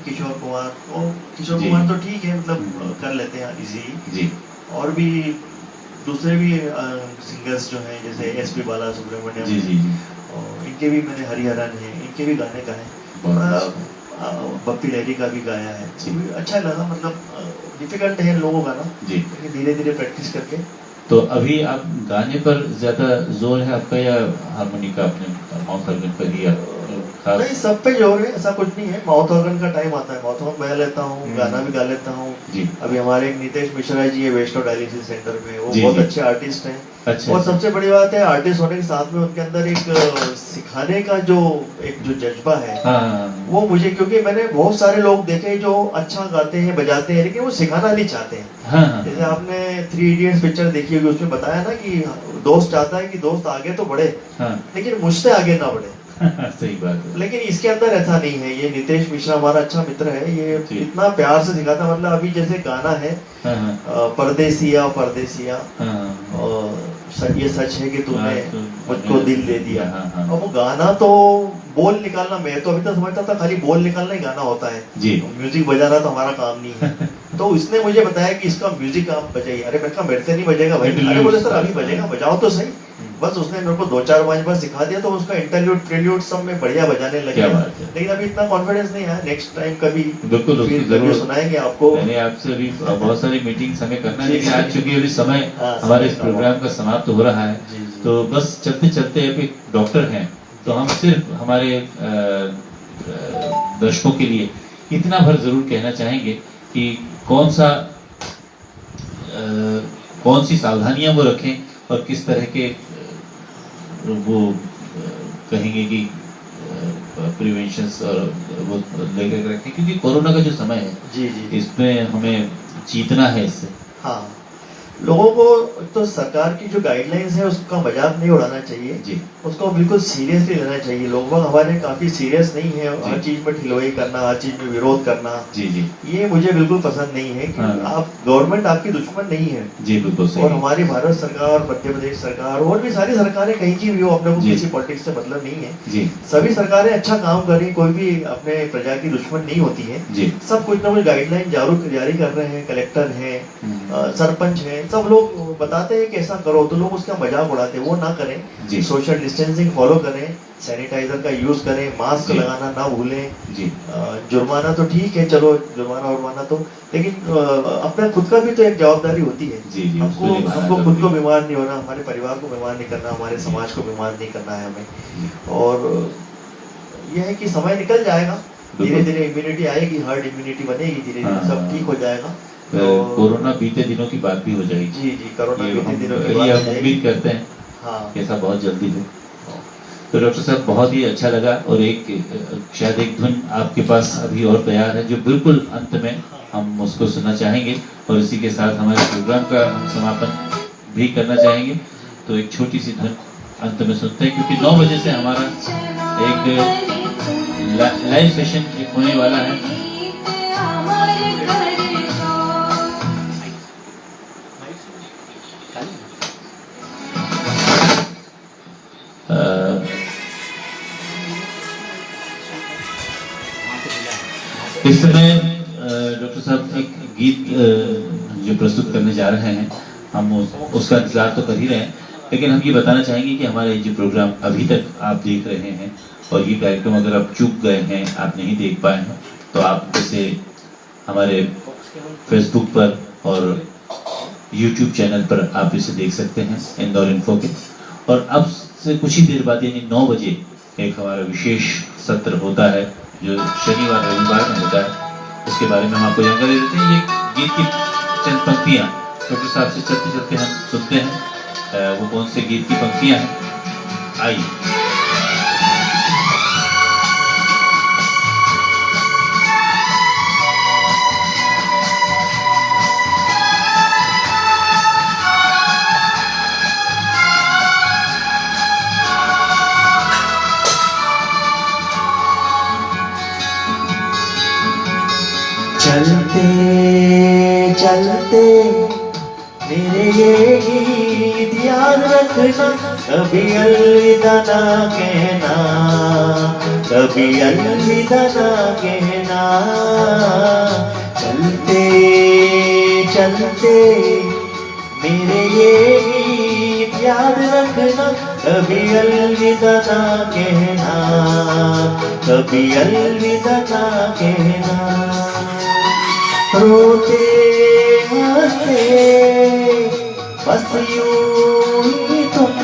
किशोर कुमार तो ठीक है, मतलब कर लेते हैं इजीली। और भी दूसरे भी सिंगर्स जो हैं जैसे एसपी बालासुब्रमण्यम, इनके भी मैंने हरिहरन है, इनके भी गाने गाए। बप्पी लहरी का भी गाया है, अच्छा लगा। मतलब डिफिकल्ट है लोगों का ना, लेकिन धीरे धीरे प्रैक्टिस करके। तो अभी आप गाने पर ज्यादा जोर है आपका या हारमोनी का, अपने माउथ ऑर्गन पर ही खास? नहीं, सब पे जोर है, ऐसा कुछ नहीं है। माउथ ऑर्गन का टाइम आता है, माउथ ऑर्गन बजा लेता हूँ, गाना भी गा लेता हूँ। अभी हमारे एक नितेश मिश्रा जी है वेस्ट डायलिसिस सेंटर में, वो बहुत अच्छे आर्टिस्ट हैं। और सबसे बड़ी बात है, आर्टिस्ट होने के साथ में उनके अंदर एक सिखाने का जो जज्बा है, वो मुझे, क्योंकि मैंने बहुत सारे लोग देखे जो अच्छा गाते हैं बजाते हैं लेकिन वो सिखाना नहीं चाहते हैं। जैसे आपने 3 इडियट्स पिक्चर देखी होगी, उसमें बताया ना कि दोस्त चाहता है कि दोस्त आगे तो बढ़े, लेकिन मुझसे आगे ना बढ़े। सही बात है। लेकिन इसके अंदर ऐसा नहीं है। ये नितेश मिश्रा हमारा अच्छा मित्र है, ये इतना प्यार से सिखाता। मतलब अभी जैसे गाना है परदेसिया परदेसिया, ये सच है कि तूने मुझको दिल दे दिया। और वो गाना तो बोल निकालना, मैं तो अभी तक समझता था खाली बोल निकालना ही गाना होता है, म्यूजिक बजाना तो हमारा काम नहीं है। तो इसने मुझे बताया कि इसका म्यूजिक आप बजाइए। अरे मैं कहा मेरे से नहीं बजेगा भाई। अरे बोले सर अभी बजेगा, बजाओ तो सही। बस उसने मेरे को 2-4-5 बार सिखा दिया, तो उसका इंटरल्यूड प्रेल्यूड सब में बढ़िया बजाने लगे। लेकिन अभी इतना कॉन्फिडेंस नहीं है। नेक्स्ट टाइम कभी बिल्कुल सुनाएंगे आपको। मैंने आपसे अभी बहुत सारी मीटिंग्स हमें करना है, लेकिन आज चूंकि अभी समय हमारे इस प्रोग्राम का समाप्त हो रहा है, तो बस चलते चलते अभी डॉक्टर हैं, तो हम सिर्फ हमारे दर्शकों के लिए इतना भर जरूर कहना चाहेंगे कि कौन सी सावधानियां वो रखें और किस तरह के वो कहेंगे कि प्रिवेंशंस और वो लेकर रखें, क्योंकि कोरोना का जो समय है इसमें हमें जीतना है इससे। हाँ, लोगों को तो सरकार की जो गाइडलाइंस है उसका मजाक नहीं उड़ाना चाहिए, उसको बिल्कुल सीरियसली लेना चाहिए। लोग हमारे काफी सीरियस नहीं है, हर चीज में ढिलवाई करना, हर चीज में विरोध करना, ये मुझे बिल्कुल पसंद नहीं है। कि आप गवर्नमेंट आपकी दुश्मन नहीं है। बिल्कुल सही। और हमारी भारत सरकार, मध्य प्रदेश सरकार और भी सारी सरकारें कहीं की भी हो, अपने को किसी पॉलिटिक्स से मतलब नहीं है। सभी सरकारें अच्छा काम कर रही, कोई भी अपने प्रजा की दुश्मन नहीं होती है। सब कुछ ना कुछ गाइडलाइन जारी कर रहे हैं, कलेक्टर है, सरपंच है, सब लोग बताते हैं कि ऐसा करो, तो लोग उसका मजाक उड़ाते हैं। वो ना करें, सोशल डिस्टेंसिंग फॉलो करें, सैनिटाइजर का यूज करें, मास्क लगाना ना भूलें। जुर्माना तो ठीक है, चलो जुर्माना तो, लेकिन अपना खुद का भी तो एक जवाबदारी होती है। हमको खुद को बीमार नहीं होना, हमारे परिवार को बीमार नहीं करना, हमारे समाज को बीमार नहीं करना है हमें। और यह है कि समय निकल जाएगा, धीरे धीरे इम्यूनिटी आएगी, हर्ड इम्यूनिटी बनेगी, धीरे धीरे सब ठीक हो जाएगा। कोरोना बीते दिनों की बात भी हो जाएगी। कोरोना बीते दिनों की बात हम उम्मीद करते हैं कि ऐसा बहुत जल्दी हो। तो डॉक्टर साहब बहुत ही अच्छा लगा, और शायद एक धुन आपके पास अभी और तैयार है जो बिल्कुल अंत में हम उसको सुनना चाहेंगे, और इसी के साथ हमारे प्रोग्राम का हम समापन भी करना चाहेंगे। तो एक छोटी सी धुन अंत में सुनते हैं, क्योंकि 9 बजे से हमारा एक लाइव सेशन होने वाला है। इस समय डॉक्टर साहब एक गीत जो प्रस्तुत करने जा रहे हैं, हम उसका इंतजार तो कर ही रहे हैं, लेकिन हम ये बताना चाहेंगे कि हमारे जो प्रोग्राम अभी तक आप देख रहे हैं, और ये कार्यक्रम अगर आप चूक गए हैं, आप नहीं देख पाए हैं, तो आप इसे हमारे फेसबुक पर और यूट्यूब चैनल पर आप इसे देख सकते हैं, इंदौर इन्फो के। और अब से कुछ ही देर बाद यानी 9 बजे एक हमारा विशेष सत्र होता है जो शनिवार रविवार में होता है, उसके बारे में हम आपको जानकारी देते हैं। ये गीत की चंद पंक्तियाँ डॉक्टर साहब से चलते चलते हम सुनते हैं वो कौन से गीत की पंक्तियां हैं। आइए। चलते चलते मेरे ये गीत याद रखना, कभी अलविदा ना कहना, कभी अलविदा ना कहना। चलते चलते मेरे ये गीत याद रखना, कभी अलविदा ना कहना, कभी अलविदा ना कहना। रोते हंसते बस यूं ही तुम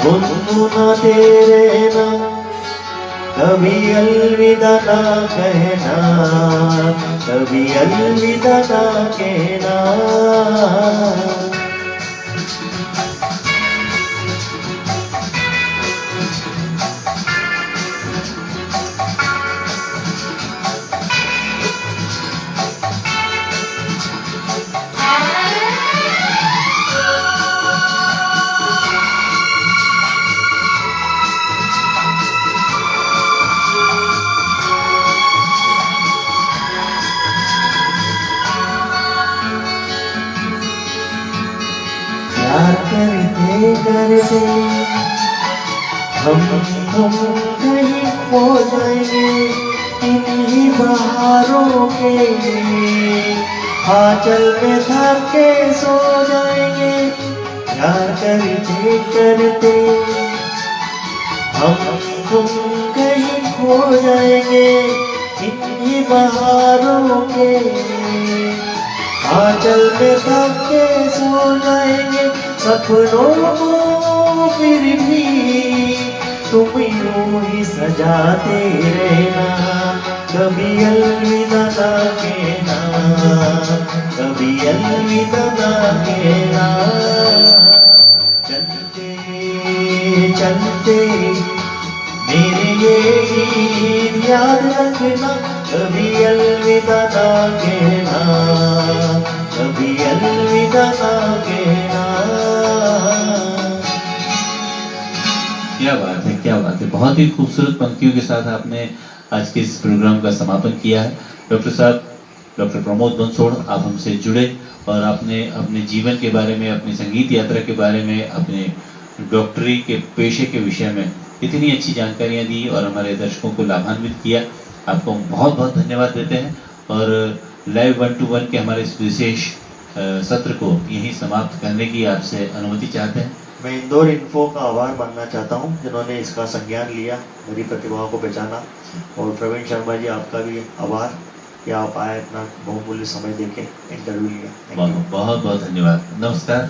गुनगुनाते रहना, कभी अलविदा ना कहना, कभी अलविदा ना कहना। प्यार करते करते हम कहीं खो जाएंगे, इन्हीं बहारों के आंचल में थक के सो जाएंगे। प्यार करते करते हम कहीं खो जाएंगे, इन्हीं बहारों के आंचल में थक के सो जाएंगे। सपनों को फिर भी तुम यूं ही सजाते रहना, कभी अलविदा ना कहना, कभी अलविदा ना कहना। चलते चलते मेरे ये गीत याद रखना, कभी अलविदा ना कहना, कभी अलविदा ना कहना। क्या बात है, क्या बात है। बहुत ही खूबसूरत पंक्तियों के साथ आपने आज के इस प्रोग्राम का समापन किया है। डॉक्टर साहब, डॉक्टर प्रमोद बंसोड़, आप हमसे जुड़े और आपने अपने जीवन के बारे में, अपनी संगीत यात्रा के बारे में, अपने डॉक्टरी के पेशे के विषय में इतनी अच्छी जानकारियां दी और हमारे दर्शकों को लाभान्वित किया। आपको बहुत बहुत धन्यवाद देते हैं और लाइव 1 to 1 के हमारे इस विशेष सत्र को यहीं समाप्त करने की आपसे अनुमति चाहते हैं। मैं इंदौर इन्फो का आभार मानना चाहता हूं, जिन्होंने इसका संज्ञान लिया, मेरी प्रतिभाओं को पहचाना। और प्रवीण शर्मा जी, आपका भी आभार कि आप आए, इतना बहुमूल्य समय देके इंटरव्यू लिया। बहुत बहुत धन्यवाद। नमस्कार।